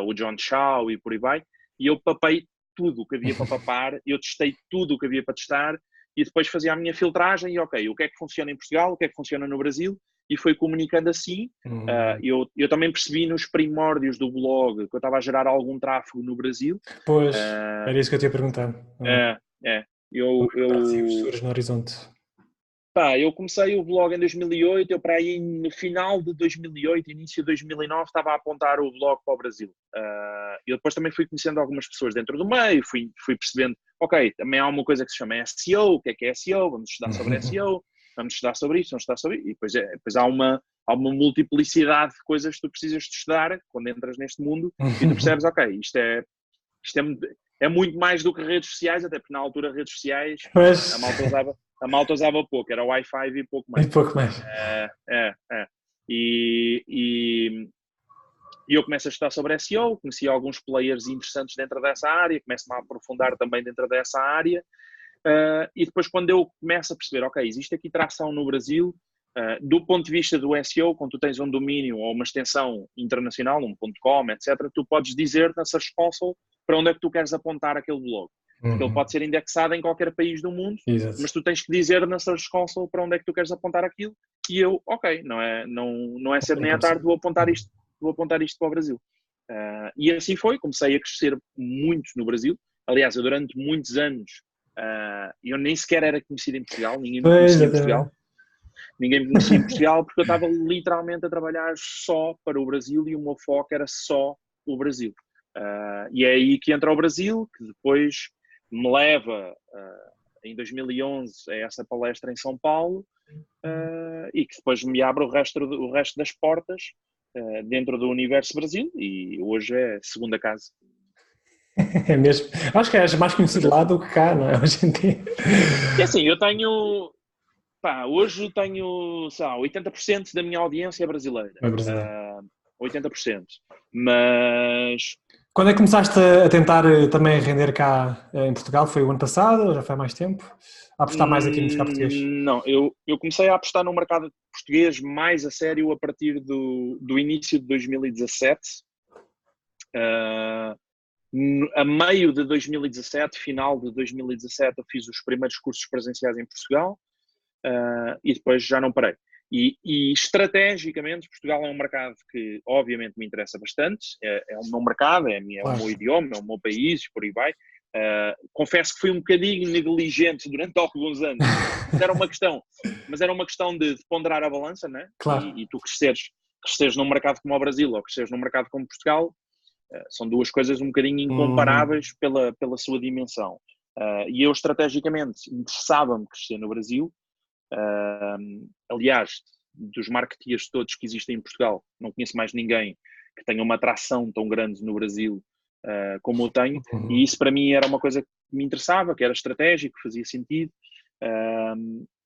o John Shaw e por aí vai, e eu papei tudo o que havia para papar, eu testei tudo o que havia para testar, e depois fazia a minha filtragem e ok, o que é que funciona em Portugal, o que é que funciona no Brasil, e foi comunicando assim. Eu também percebi nos primórdios do blog que eu estava a gerar algum tráfego no Brasil. Pois, era isso que eu te ia perguntar. Surge no horizonte. Eu comecei o blog em 2008, eu para aí no final de 2008, início de 2009, estava a apontar o blog para o Brasil. Eu depois também fui conhecendo algumas pessoas dentro do meio, fui percebendo, ok, também há uma coisa que se chama SEO, o que é SEO, vamos estudar sobre SEO, vamos estudar sobre isto, vamos estudar sobre isso, e depois há uma multiplicidade de coisas que tu precisas de estudar quando entras neste mundo, e tu percebes, ok, isto é muito mais do que redes sociais, até porque na altura redes sociais a malta usava pouco, era Wi-Fi e pouco mais. E pouco mais. E eu começo a estudar sobre SEO, conheci alguns players interessantes dentro dessa área, começo-me a aprofundar também dentro dessa área, e depois quando eu começo a perceber, ok, existe aqui tração no Brasil, do ponto de vista do SEO, quando tu tens um domínio ou uma extensão internacional, um .com, etc., tu podes dizer na Search Console para onde é que tu queres apontar aquele blog. Porque ele pode ser indexado em qualquer país do mundo, mas tu tens que dizer na Search Console para onde é que tu queres apontar aquilo, e eu, ok, não é cedo nem à tarde, vou apontar isto para o Brasil. E assim foi, comecei a crescer muito no Brasil. Aliás, eu durante muitos anos, eu nem sequer era conhecido em Portugal, ninguém me conhecia em Portugal. Ninguém me conhecia em Portugal porque eu estava literalmente a trabalhar só para o Brasil e o meu foco era só o Brasil. E é aí que entra o Brasil, que depois me leva em 2011 a essa palestra em São Paulo, e que depois me abre o resto das portas dentro do Universo Brasil, e hoje é a segunda casa. É mesmo. Acho que és mais conhecido lá do que cá, não é? Hoje em dia. E assim, eu tenho... hoje tenho, sei lá, 80% da minha audiência é brasileira. É brasileiro. 80%. Mas... Quando é que começaste a tentar também render cá em Portugal? Foi o ano passado ou já foi há mais tempo? A apostar mais aqui no mercado português? Não, eu comecei a apostar no mercado português mais a sério a partir do início de 2017. A meio de 2017, final de 2017, eu fiz os primeiros cursos presenciais em Portugal, e depois já não parei. E estrategicamente, Portugal é um mercado que obviamente me interessa bastante, é o meu mercado, é o meu idioma, é o meu país, por aí vai. Confesso que fui um bocadinho negligente durante alguns anos, mas era uma questão de ponderar a balança, né? Claro. E tu cresceres num mercado como o Brasil ou cresceres num mercado como Portugal, são duas coisas um bocadinho incomparáveis pela sua dimensão. E eu estrategicamente interessava-me crescer no Brasil. Aliás, dos marketeers todos que existem em Portugal, não conheço mais ninguém que tenha uma atração tão grande no Brasil como eu tenho, e isso para mim era uma coisa que me interessava, que era estratégico, fazia sentido,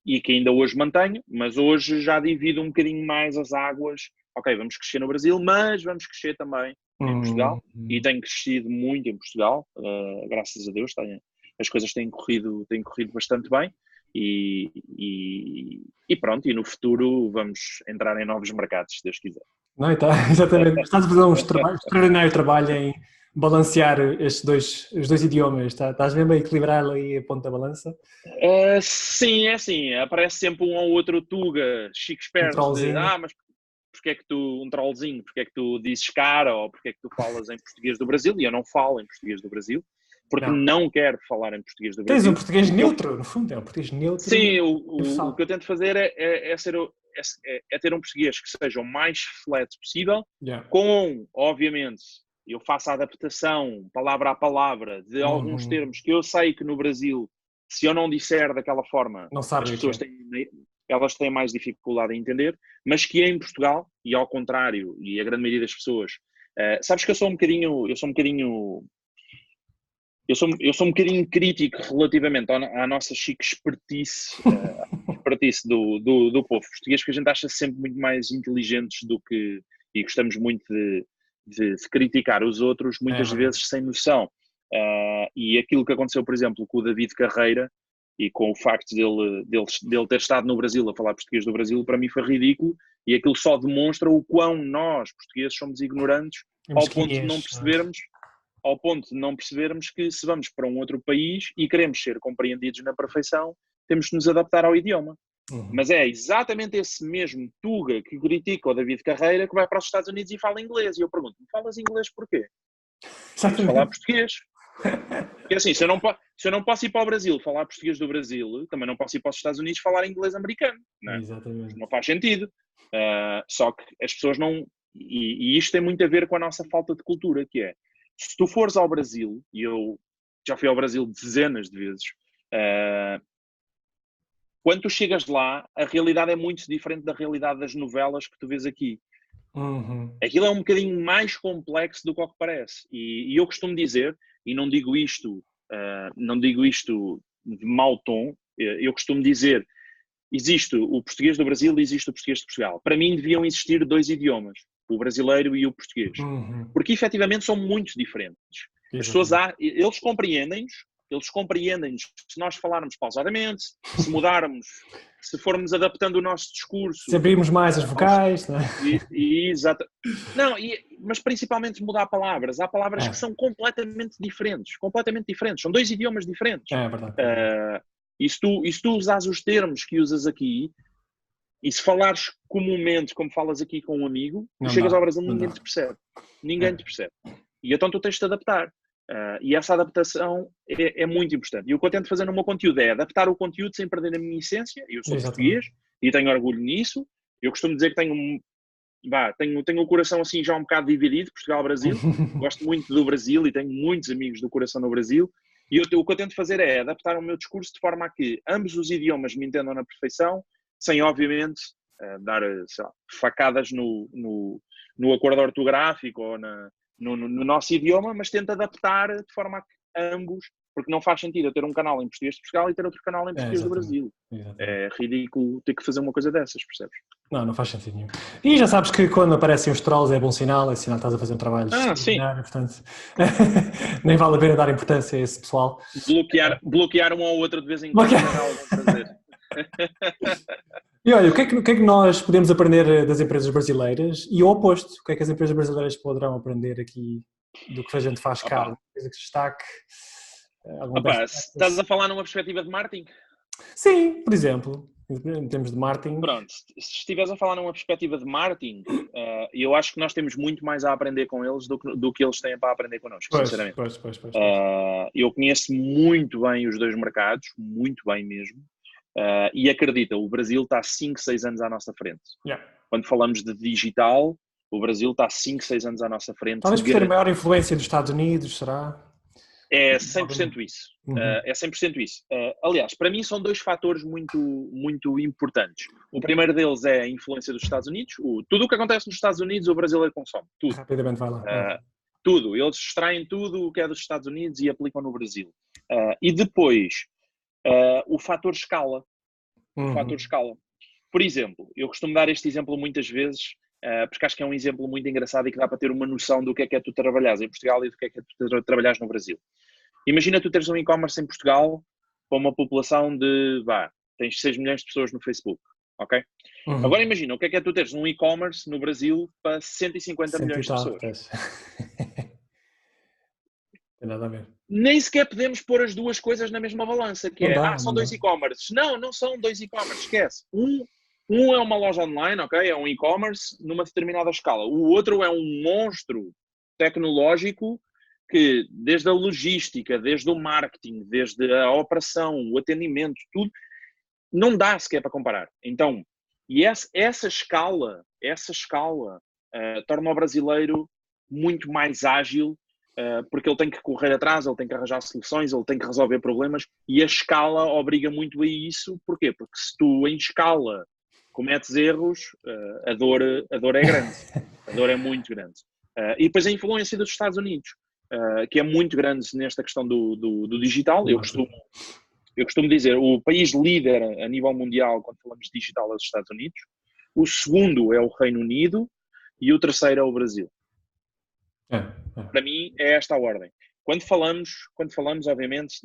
e que ainda hoje mantenho, mas hoje já divido um bocadinho mais as águas. Ok, vamos crescer no Brasil, mas vamos crescer também em Portugal, e tenho crescido muito em Portugal, graças a Deus, as coisas têm corrido bastante bem. E pronto, e no futuro vamos entrar em novos mercados, se Deus quiser. Não, exatamente. Estás a fazer um extraordinário trabalho em balancear os dois idiomas. Estás mesmo a equilibrar ali a ponta da balança? Sim, é assim. Aparece sempre um ou outro tuga chique esperto de mas porque é que tu, um trollzinho, porque é que tu dizes cara, ou porque é que tu falas em português do Brasil? E eu não falo em português do Brasil, porque não quero falar em português do Brasil. Tens um português neutro, no fundo, é um português neutro. Sim, o que eu tento fazer é ter um português que seja o mais flat possível, com, obviamente, eu faço a adaptação, palavra a palavra, de alguns termos que eu sei que no Brasil, se eu não disser daquela forma, as pessoas elas têm mais dificuldade em entender, mas que em Portugal, e ao contrário, e a grande maioria das pessoas, sabes que eu sou um bocadinho eu sou um bocadinho crítico relativamente à nossa chique expertise, expertise do povo português, porque a gente acha sempre muito mais inteligentes do que, e gostamos muito de criticar os outros, muitas vezes sem noção. E aquilo que aconteceu, por exemplo, com o David Carreira, e com o facto dele ter estado no Brasil a falar português do Brasil, para mim foi ridículo, e aquilo só demonstra o quão nós, portugueses, somos ignorantes ao ponto de não percebermos que se vamos para um outro país e queremos ser compreendidos na perfeição, temos de nos adaptar ao idioma. Mas é exatamente esse mesmo Tuga que critica o David Carreira que vai para os Estados Unidos e fala inglês. E eu pergunto-me, falas inglês porquê? Tens de falar português. Porque assim, se eu não posso ir para o Brasil falar português do Brasil, também não posso ir para os Estados Unidos falar inglês americano. Não é? Exatamente. Não faz sentido. Só que as pessoas não... E isto tem muito a ver com a nossa falta de cultura, que é, se tu fores ao Brasil, e eu já fui ao Brasil dezenas de vezes, quando tu chegas lá, a realidade é muito diferente da realidade das novelas que tu vês aqui. Aquilo é um bocadinho mais complexo do que parece. E eu costumo dizer, e não digo isto de mau tom, eu costumo dizer, existe o português do Brasil e existe o português de Portugal. Para mim deviam existir 2 idiomas, o brasileiro e o português. Porque efetivamente são muito diferentes. As pessoas, eles compreendem-nos se nós falarmos pausadamente, se mudarmos, se formos adaptando o nosso discurso. Se abrirmos mais as vocais, não é? Exato. Não, mas principalmente mudar palavras. Há palavras que são completamente diferentes. São 2 idiomas diferentes. É verdade. E se tu usares os termos que usas aqui, e se falares comumente, como falas aqui com um amigo, tu chegas ao Brasil, ninguém te percebe. Ninguém te percebe. E então tu tens de te adaptar. E essa adaptação é muito importante. E o que eu tento fazer no meu conteúdo é adaptar o conteúdo sem perder a minha essência. Eu sou português e tenho orgulho nisso. Eu costumo dizer que tenho o coração assim já um bocado dividido, Portugal-Brasil. Gosto muito do Brasil e tenho muitos amigos do coração no Brasil. E o que eu tento fazer é adaptar o meu discurso de forma a que ambos os idiomas me entendam na perfeição, sem obviamente dar facadas no acordo ortográfico ou no nosso idioma, mas tento adaptar de forma a que ambos, porque não faz sentido eu ter um canal em português de Portugal e ter outro canal em português do Brasil. É ridículo ter que fazer uma coisa dessas, percebes? Não faz sentido nenhum. E já sabes que quando aparecem os trolls é bom sinal, é sinal que estás a fazer um trabalho extraordinário, portanto nem vale a pena dar importância a esse pessoal. Bloquear um ao outro de vez em quando é algo a fazer. E olha, o que é que nós podemos aprender das empresas brasileiras e o oposto? O que é que as empresas brasileiras poderão aprender aqui do que a gente faz cá? Alguma coisa que se destaque? Estás a falar numa perspectiva de marketing? Sim, por exemplo, em termos de marketing. Pronto, se estiveres a falar numa perspectiva de marketing, eu acho que nós temos muito mais a aprender com eles do que eles têm para aprender connosco, sinceramente. Pois. Eu conheço muito bem os 2 mercados, muito bem mesmo. E acredita, o Brasil está 5, 6 anos à nossa frente. Quando falamos de digital, o Brasil está 5, 6 anos à nossa frente. Talvez por ter a maior influência dos Estados Unidos, será? É 100% isso. É 100% isso. Aliás, para mim são 2 fatores muito, muito importantes. O primeiro deles é a influência dos Estados Unidos. Tudo o que acontece nos Estados Unidos, o brasileiro consome. Tudo. Rapidamente vai lá. Tudo. Eles extraem tudo o que é dos Estados Unidos e aplicam no Brasil. E depois... o fator escala. Por exemplo, eu costumo dar este exemplo muitas vezes, porque acho que é um exemplo muito engraçado e que dá para ter uma noção do que é tu trabalhares em Portugal e do que é tu trabalhares no Brasil. Imagina tu teres um e-commerce em Portugal para uma população de, tens 6 milhões de pessoas no Facebook, ok? Agora imagina, o que é tu teres um e-commerce no Brasil para 150 milhões de pessoas. Tem nada a ver. Nem sequer podemos pôr as 2 coisas na mesma balança, que são 2 e-commerces. Não são 2 e-commerces, esquece. Um é uma loja online, ok? É um e-commerce numa determinada escala. O outro é um monstro tecnológico que, desde a logística, desde o marketing, desde a operação, o atendimento, tudo, não dá sequer para comparar. Então, e essa escala torna o brasileiro muito mais ágil, porque ele tem que correr atrás, ele tem que arranjar soluções, ele tem que resolver problemas, e a escala obriga muito a isso. Porquê? Porque se tu em escala cometes erros, a dor é grande. A dor é muito grande. E depois a influência dos Estados Unidos. que é muito grande nesta questão do digital. Eu costumo dizer, o país líder a nível mundial, quando falamos de digital, é os Estados Unidos. O segundo é o Reino Unido e o terceiro é o Brasil. Para mim, é esta a ordem. Quando falamos obviamente,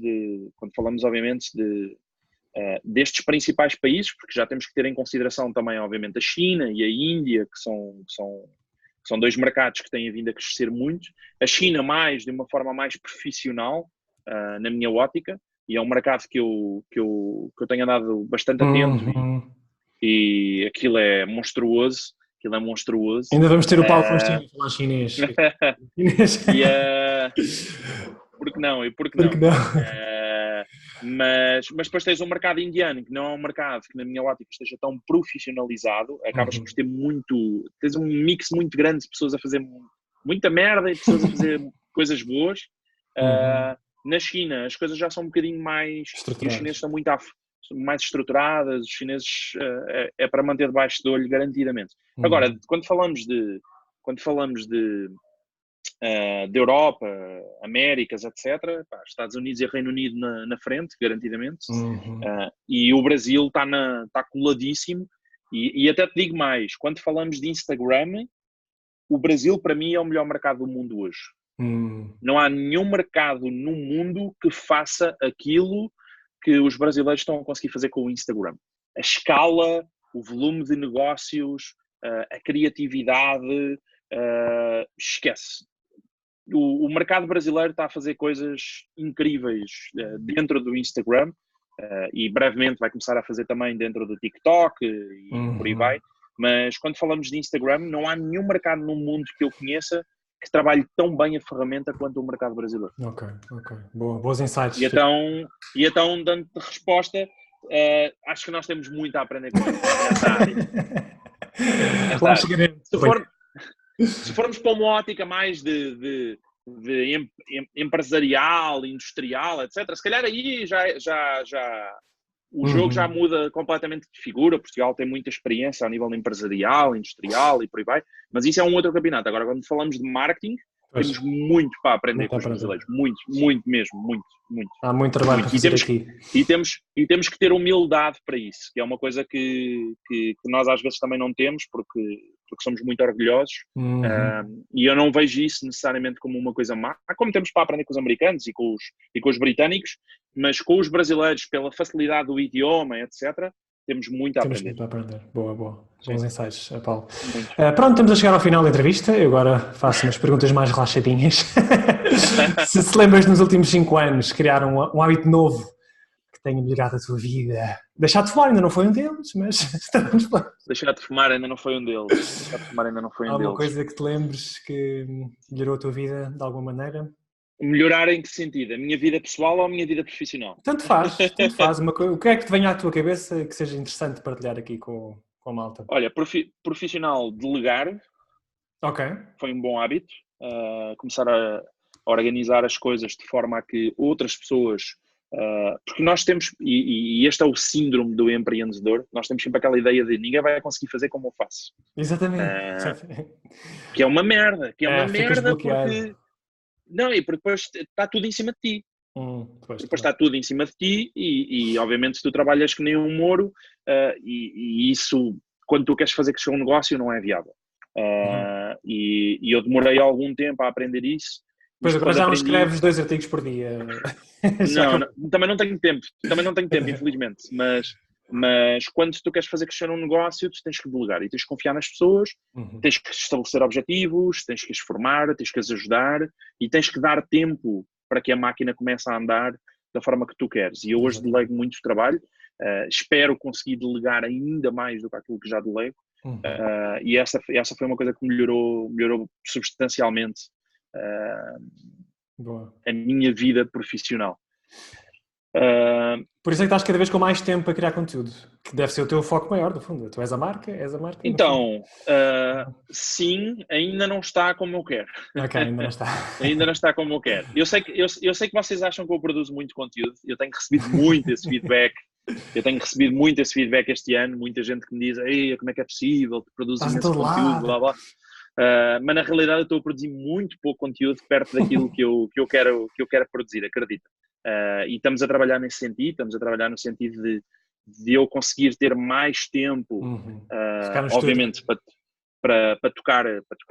destes principais países, porque já temos que ter em consideração também, obviamente, a China e a Índia, que são dois mercados que têm vindo a crescer muito. A China de uma forma mais profissional, na minha ótica, e é um mercado que eu tenho andado bastante atento e aquilo é monstruoso. Ainda vamos ter o Paulo Faustino a falar chinês. Porque não? Mas depois tens um mercado indiano, que não é um mercado que na minha ótica esteja tão profissionalizado, acabas por ter tens um mix muito grande de pessoas a fazer muita merda e pessoas a fazer coisas boas. Na China as coisas já são um bocadinho mais, e os chineses estão muito mais estruturadas, os chineses é para manter debaixo do olho garantidamente. Agora, quando falamos de Europa, Américas, etc., Estados Unidos e Reino Unido na frente, garantidamente, e o Brasil está coladíssimo, e até te digo mais, quando falamos de Instagram, o Brasil para mim é o melhor mercado do mundo hoje. Não há nenhum mercado no mundo que faça aquilo que os brasileiros estão a conseguir fazer com o Instagram. A escala, o volume de negócios, a criatividade, esquece. O mercado brasileiro está a fazer coisas incríveis dentro do Instagram e brevemente vai começar a fazer também dentro do TikTok e por aí vai. Mas quando falamos de Instagram, não há nenhum mercado no mundo que eu conheça que trabalhe tão bem a ferramenta quanto o mercado brasileiro. Ok. Boas insights. E então dando-te resposta, acho que nós temos muito a aprender com esta área. Se formos para uma ótica mais de empresarial, industrial, etc., se calhar aí o jogo já muda completamente de figura. Portugal tem muita experiência a nível empresarial, industrial e por aí vai, mas isso é um outro campeonato. Agora, quando falamos de marketing, temos muito para aprender com os brasileiros. Muito mesmo, muito. Há muito trabalho para fazer aqui. E temos que ter humildade para isso, que é uma coisa que nós às vezes também não temos, porque somos muito orgulhosos. E eu não vejo isso necessariamente como uma coisa má, como temos para aprender com os americanos e com os britânicos, mas com os brasileiros, pela facilidade do idioma, etc., temos muito a aprender. Temos muito a aprender. Boa. Bons insights, Paulo. Pronto, estamos a chegar ao final da entrevista. Eu agora faço umas perguntas mais relaxadinhas. se lembras nos últimos 5 anos criar um hábito novo que tenha melhorado a tua vida? Deixar de fumar ainda não foi um deles, mas estamos lá. Deixar de fumar ainda não foi um deles. Há uma coisa que te lembres que melhorou a tua vida de alguma maneira? Melhorar em que sentido? A minha vida pessoal ou a minha vida profissional? Tanto faz. O que é que te venha à tua cabeça que seja interessante partilhar aqui com a malta? Olha, profissional, delegar. Ok. Foi um bom hábito. Começar a organizar as coisas de forma a que outras pessoas... porque nós temos, e este é o síndrome do empreendedor, nós temos sempre aquela ideia de ninguém vai conseguir fazer como eu faço. Exatamente. Que é uma merda. Porque... Não, e porque depois está tudo em cima de ti. Depois está tudo em cima de ti e obviamente se tu trabalhas que nem um Moro e isso, quando tu queres fazer crescer um negócio, não é viável. E eu demorei algum tempo a aprender isso. Pois agora já não escreves 2 artigos por dia. Também não tenho tempo, infelizmente, mas quando tu queres fazer crescer um negócio, tu tens que delegar e tens que confiar nas pessoas, tens que estabelecer objetivos, tens que as formar, tens que as ajudar e tens que dar tempo para que a máquina comece a andar da forma que tu queres. E eu hoje delego muito trabalho, espero conseguir delegar ainda mais do que aquilo que já delego, e essa foi uma coisa que melhorou substancialmente a minha vida profissional. Por isso é que estás cada vez com mais tempo a criar conteúdo, que deve ser o teu foco maior, no fundo. Tu és a marca. Então, sim, ainda não está como eu quero. Ok, ainda não está. Ainda não está como eu quero. Eu sei que vocês acham que eu produzo muito conteúdo, eu tenho recebido muito esse feedback. Este ano, muita gente que me diz: ei, como é que é possível, tu produzes imenso conteúdo, blá blá. Mas na realidade eu estou a produzir muito pouco conteúdo perto daquilo que eu quero produzir, acredita. E estamos a trabalhar nesse sentido, estamos a trabalhar no sentido de eu conseguir ter mais tempo, Ficar no obviamente, estúdio. para tocar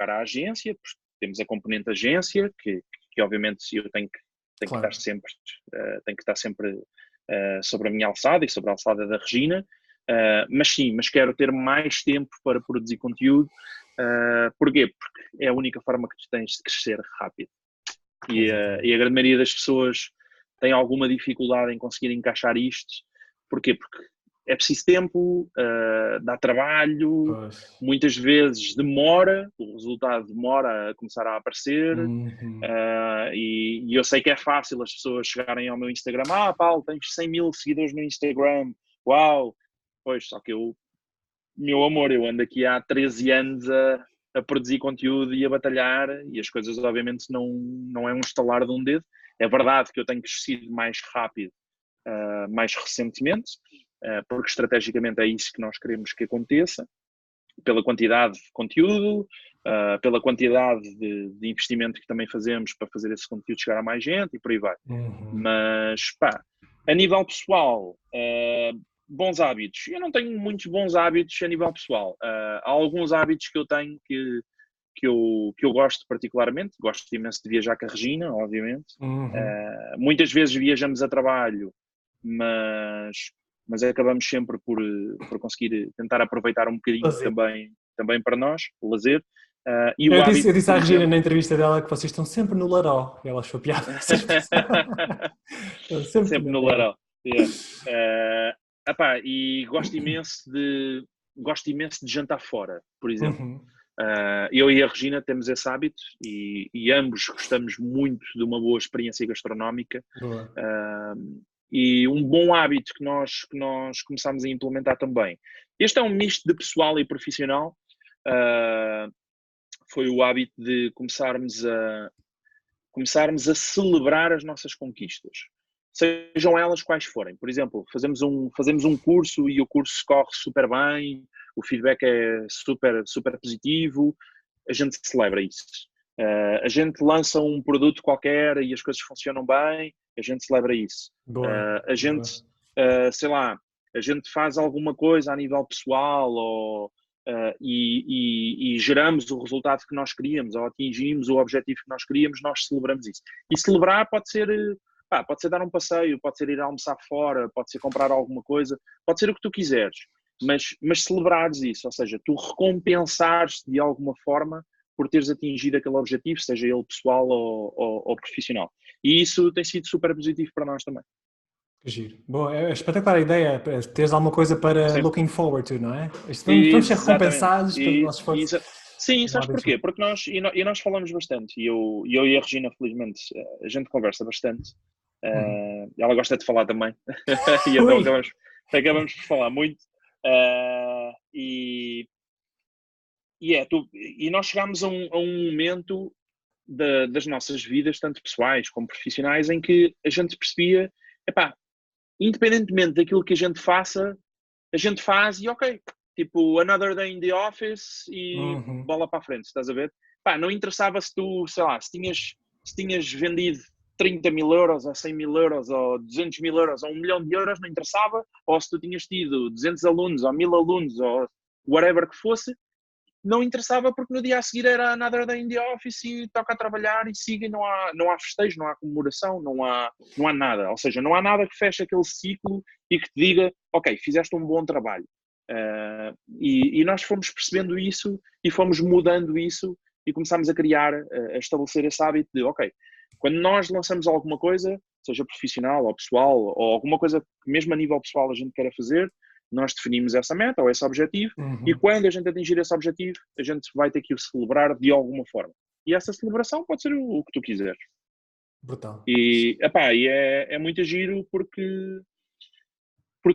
a agência, porque temos a componente agência, que obviamente eu tenho que Claro. estar sempre sobre a minha alçada e sobre a alçada da Regina, mas quero ter mais tempo para produzir conteúdo. Porquê? Porque é a única forma que tu tens de crescer rápido. E a grande maioria das pessoas tem alguma dificuldade em conseguir encaixar isto. Porquê? Porque é preciso tempo, dá trabalho, Pois. muitas vezes demora, o resultado demora a começar a aparecer. E eu sei que é fácil as pessoas chegarem ao meu Instagram, Paulo, tens 100 mil seguidores no Instagram, uau! Pois, só que meu amor, eu ando aqui há 13 anos a produzir conteúdo e a batalhar, e as coisas obviamente não é um estalar de um dedo. É verdade que eu tenho crescido mais rápido, mais recentemente, porque estrategicamente é isso que nós queremos que aconteça, pela quantidade de conteúdo, pela quantidade de investimento que também fazemos para fazer esse conteúdo chegar a mais gente e por aí vai. Mas, pá, a nível pessoal, bons hábitos. Eu não tenho muitos bons hábitos a nível pessoal. Há alguns hábitos que eu tenho que eu gosto particularmente. Gosto imenso de viajar com a Regina, obviamente. Muitas vezes viajamos a trabalho, mas acabamos sempre por conseguir tentar aproveitar um bocadinho também para nós, o lazer. E o hábito, Eu disse à por Regina exemplo... na entrevista dela que vocês estão sempre no Laró. E ela achou piada. Sempre sempre no no Laró. Laró. Yeah. E gosto imenso de jantar fora, por exemplo. Eu e a Regina temos esse hábito e ambos gostamos muito de uma boa experiência gastronómica. E um bom hábito que nós começámos a implementar também. Este é um misto de pessoal e profissional. Foi o hábito de começarmos a celebrar as nossas conquistas, sejam elas quais forem. Por exemplo, fazemos um curso e o curso corre super bem, o feedback é super, super positivo, a gente celebra isso. A gente lança um produto qualquer e as coisas funcionam bem, a gente celebra isso. A gente, sei lá, a gente faz alguma coisa a nível pessoal e geramos o resultado que nós queríamos ou atingimos o objetivo que nós queríamos, nós celebramos isso. E celebrar pode ser dar um passeio, pode ser ir almoçar fora, pode ser comprar alguma coisa, pode ser o que tu quiseres, mas celebrares isso, ou seja, tu recompensares de alguma forma por teres atingido aquele objetivo, seja ele pessoal ou profissional. E isso tem sido super positivo para nós também. Giro. Bom, é espetacular a ideia, teres alguma coisa para Sim. looking forward to, não é? Vamos ser recompensados pelo nosso esforço. Sim, sabes porquê? Porque nós falamos bastante, e eu e a Regina, felizmente, a gente conversa bastante. Ela gosta de falar também, e então acabamos por falar muito. E nós chegámos a um momento das nossas vidas, tanto pessoais como profissionais, em que a gente percebia, independentemente daquilo que a gente faça, a gente faz e ok, tipo, another day in the office e bola para a frente, estás a ver? Não interessava se tu, sei lá, se tinhas vendido 30 mil euros ou 100 mil euros ou 200 mil euros ou 1 milhão de euros, não interessava, ou se tu tinhas tido 200 alunos ou 1000 alunos ou whatever que fosse, não interessava porque no dia a seguir era another day in the office e toca a trabalhar e siga e não há festejo, não há comemoração, não há nada. Ou seja, não há nada que feche aquele ciclo e que te diga, ok, fizeste um bom trabalho. E nós fomos percebendo isso e fomos mudando isso e começámos a estabelecer esse hábito de, ok, quando nós lançamos alguma coisa, seja profissional ou pessoal, ou alguma coisa que mesmo a nível pessoal a gente queira fazer, nós definimos essa meta ou esse objetivo e quando a gente atingir esse objetivo, a gente vai ter que o celebrar de alguma forma. E essa celebração pode ser o que tu quiseres. Brutal. E é muito giro porque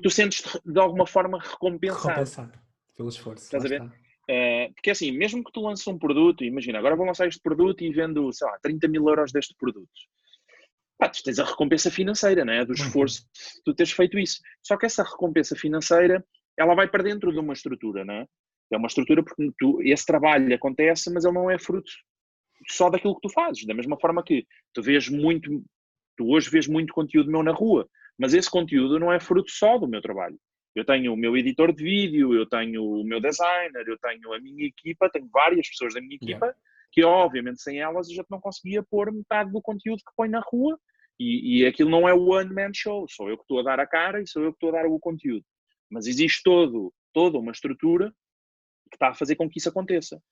tu sentes-te de alguma forma recompensado. Pelo esforço. Estás a ver? Porque assim, mesmo que tu lances um produto, imagina, agora vou lançar este produto e vendo, sei lá, 30 mil euros deste produto. Tu tens a recompensa financeira, né? Do esforço de tu teres feito isso. Só que essa recompensa financeira, ela vai para dentro de uma estrutura, não é? É uma estrutura porque esse trabalho acontece, mas ele não é fruto só daquilo que tu fazes. Da mesma forma que tu hoje vês muito conteúdo meu na rua, mas esse conteúdo não é fruto só do meu trabalho. Eu tenho o meu editor de vídeo, eu tenho o meu designer, eu tenho a minha equipa, tenho várias pessoas da minha equipa, que obviamente sem elas a gente não conseguia pôr metade do conteúdo que põe na rua, e aquilo não é o one-man show, sou eu que estou a dar a cara e sou eu que estou a dar o conteúdo. Mas existe toda uma estrutura que está a fazer com que isso aconteça.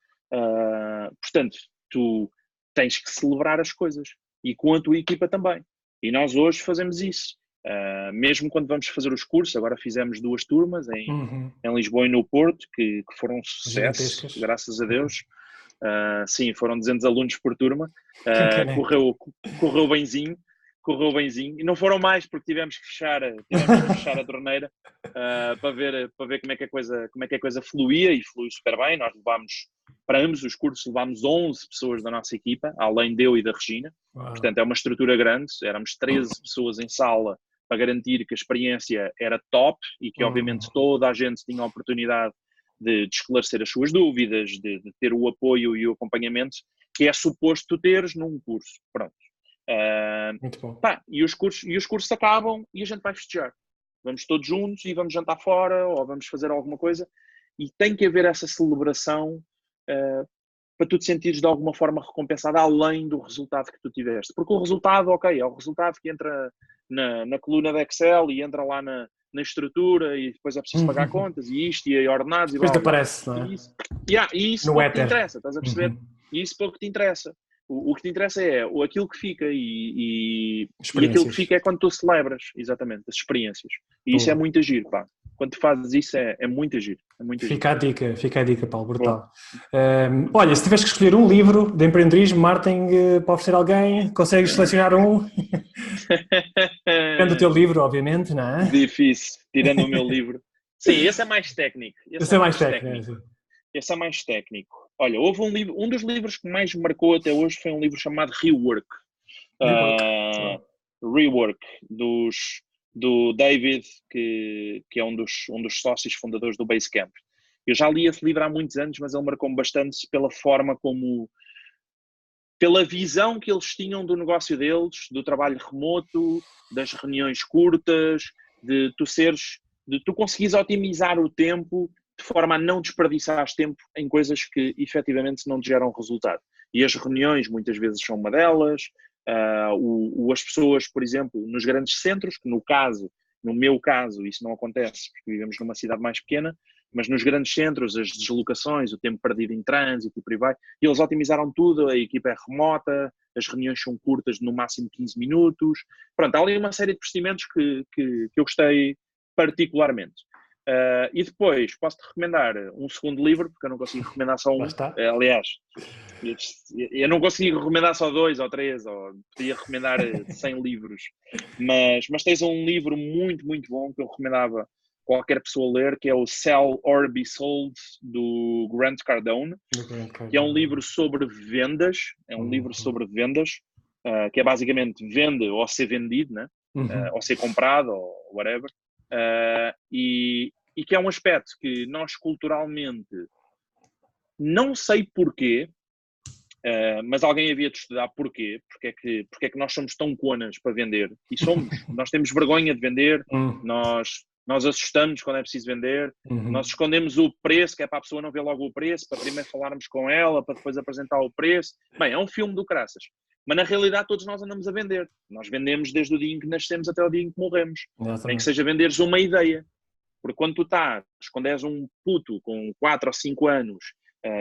Portanto, tu tens que celebrar as coisas, e com a tua equipa também. E nós hoje fazemos isso. Mesmo quando vamos fazer os cursos, agora fizemos 2 turmas em Lisboa e no Porto, que foram um sucesso, graças a Deus. Sim, foram 200 alunos por turma. Correu benzinho. E não foram mais porque tivemos que fechar a torneira para ver como é que a coisa fluía, e flui super bem. Nós para ambos os cursos, levámos 11 pessoas da nossa equipa, além de eu e da Regina. Uau. Portanto, é uma estrutura grande. Éramos 13 pessoas em sala para garantir que a experiência era top e que, obviamente, toda a gente tinha a oportunidade de esclarecer as suas dúvidas, de ter o apoio e o acompanhamento que é suposto tu teres num curso. Pronto. Muito bom. E os cursos acabam e a gente vai festejar. Vamos todos juntos e vamos jantar fora ou vamos fazer alguma coisa, e tem que haver essa celebração para tu te sentires de alguma forma recompensado além do resultado que tu tiveste. Porque o resultado, é o resultado que entra na coluna de Excel e entra lá na estrutura, e depois é preciso pagar contas e isto e ordenados depois e blá, blá. Aparece, não é? E isso pouco te interessa, estás a perceber? E isso pouco te interessa. O que te interessa é aquilo que fica, e aquilo que fica é quando tu celebras, exatamente, as experiências. E isso é muito giro, pá. Quando tu fazes isso é muito giro. Fica a dica, Paulo, brutal. Olha, se tivesse que escolher um livro de empreendedorismo, marketing, para oferecer a alguém, consegues selecionar um? Tirando o teu livro, obviamente, não é? Difícil, tirando o meu livro. Sim, esse é mais técnico. Esse é mais técnico. Esse é mais técnico. Olha, houve um dos livros que mais me marcou até hoje foi um livro chamado Rework. Rework, do David, que é um dos sócios fundadores do Basecamp. Eu já li esse livro há muitos anos, mas ele marcou-me bastante pela forma pela visão que eles tinham do negócio deles, do trabalho remoto, das reuniões curtas, de tu conseguires otimizar o tempo de forma a não desperdiçares tempo em coisas que efetivamente não te geram resultado. E as reuniões muitas vezes são uma delas. As pessoas, por exemplo, nos grandes centros, que no meu caso, isso não acontece porque vivemos numa cidade mais pequena, mas nos grandes centros, as deslocações, o tempo perdido em trânsito e por aí vai, e eles otimizaram tudo, a equipa é remota, as reuniões são curtas, no máximo 15 minutos. Pronto, há ali uma série de procedimentos que eu gostei particularmente. E depois posso-te recomendar um segundo livro, porque eu não consigo recomendar só um. Aliás, eu não consigo recomendar só 2 ou 3, ou podia recomendar 100 livros. Mas tens um livro muito, muito bom que eu recomendava qualquer pessoa ler, que é o Sell or Be Sold, do Grant Cardone, que é um livro sobre vendas. É um livro sobre vendas, que é basicamente vende ou ser vendido, né? Ou ser comprado, ou whatever. E que é um aspecto que nós culturalmente, não sei porquê, mas alguém havia de estudar porquê, porque é que nós somos tão conas para vender, e nós temos vergonha de vender, nós assustamos quando é preciso vender, nós escondemos o preço, que é para a pessoa não ver logo o preço, para primeiro falarmos com ela, para depois apresentar o preço. Bem, é um filme do caraças. Mas na realidade todos nós andamos a vender. Nós vendemos desde o dia em que nascemos até o dia em que morremos. Nem que seja venderes uma ideia. Porque quando tu quando és um puto com 4 ou 5 anos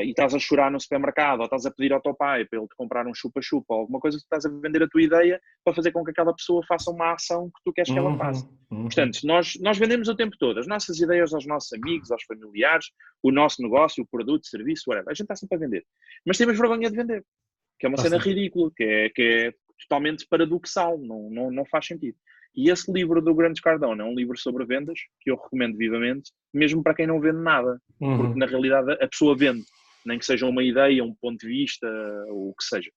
e estás a chorar no supermercado, ou estás a pedir ao teu pai para ele te comprar um chupa-chupa ou alguma coisa, tu estás a vender a tua ideia para fazer com que aquela pessoa faça uma ação que tu queres que ela faça. Portanto, nós vendemos o tempo todo as nossas ideias aos nossos amigos, aos familiares, o nosso negócio, o produto, o serviço, whatever. A gente está sempre a vender. Mas temos vergonha de vender, que é uma cena ridícula, que é totalmente paradoxal, não faz sentido. E esse livro do Grant Cardone é um livro sobre vendas que eu recomendo vivamente, mesmo para quem não vende nada, porque na realidade a pessoa vende, nem que seja uma ideia, um ponto de vista, ou o que seja.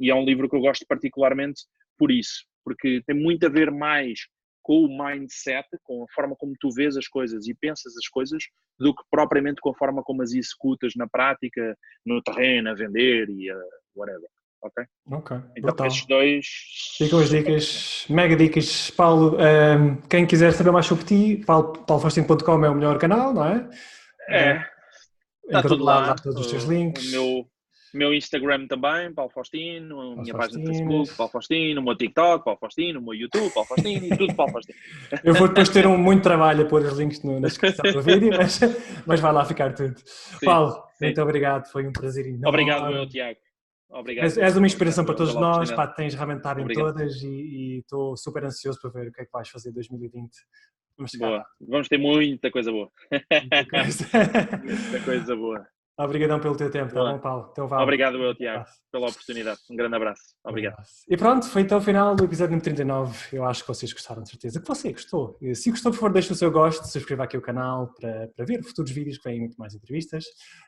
E é um livro que eu gosto particularmente por isso, porque tem muito a ver mais com o mindset, com a forma como tu vês as coisas e pensas as coisas, do que propriamente com a forma como as executas na prática, no terreno, a vender e whatever. Ok? Ok, Então, brutal. estes dois. Ficam as Super. dicas, mega dicas. Paulo, quem quiser saber mais sobre ti, paulofaustino.com é o melhor canal, não é? Em Está todo tudo lado, lá. dá todos os teus O links. meu Instagram também, Paulo Faustino, a Paulo minha página de Faustino. Facebook, Paulo Faustino, o meu TikTok, Paulo Faustino, o meu YouTube, Paulo Faustino e tudo Paulo Faustino. Eu vou depois ter muito trabalho a pôr os links na descrição do vídeo, mas vai lá ficar tudo. Sim, Paulo, sim. muito obrigado, foi um prazer Obrigado eu, enorme. Tiago. Obrigado És eu uma inspiração para todos pela nós, oportunidade. pá, tens realmente estado em Obrigado. todas e estou super ansioso para ver o que é que vais fazer em 2020. Vamos chegar lá. Boa. Vamos ter muita coisa boa. Muita coisa. Muita coisa boa. Obrigadão pelo teu tempo, tá bom, Boa. Paulo? Então vá. Obrigado eu, Um Tiago, abraço. pela oportunidade. Um grande abraço. Um Obrigado. abraço. E pronto, foi então o final do episódio número 39. Eu acho que vocês gostaram, de certeza. Que você gostou. E se gostou, por favor, deixe o seu gosto, subscreva aqui o canal para ver futuros vídeos que vêm muito mais entrevistas.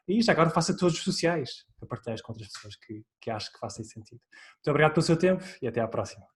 E já agora faça todos os sociais para partilhar com outras pessoas que acho que façam sentido. Muito obrigado pelo seu tempo e até à próxima.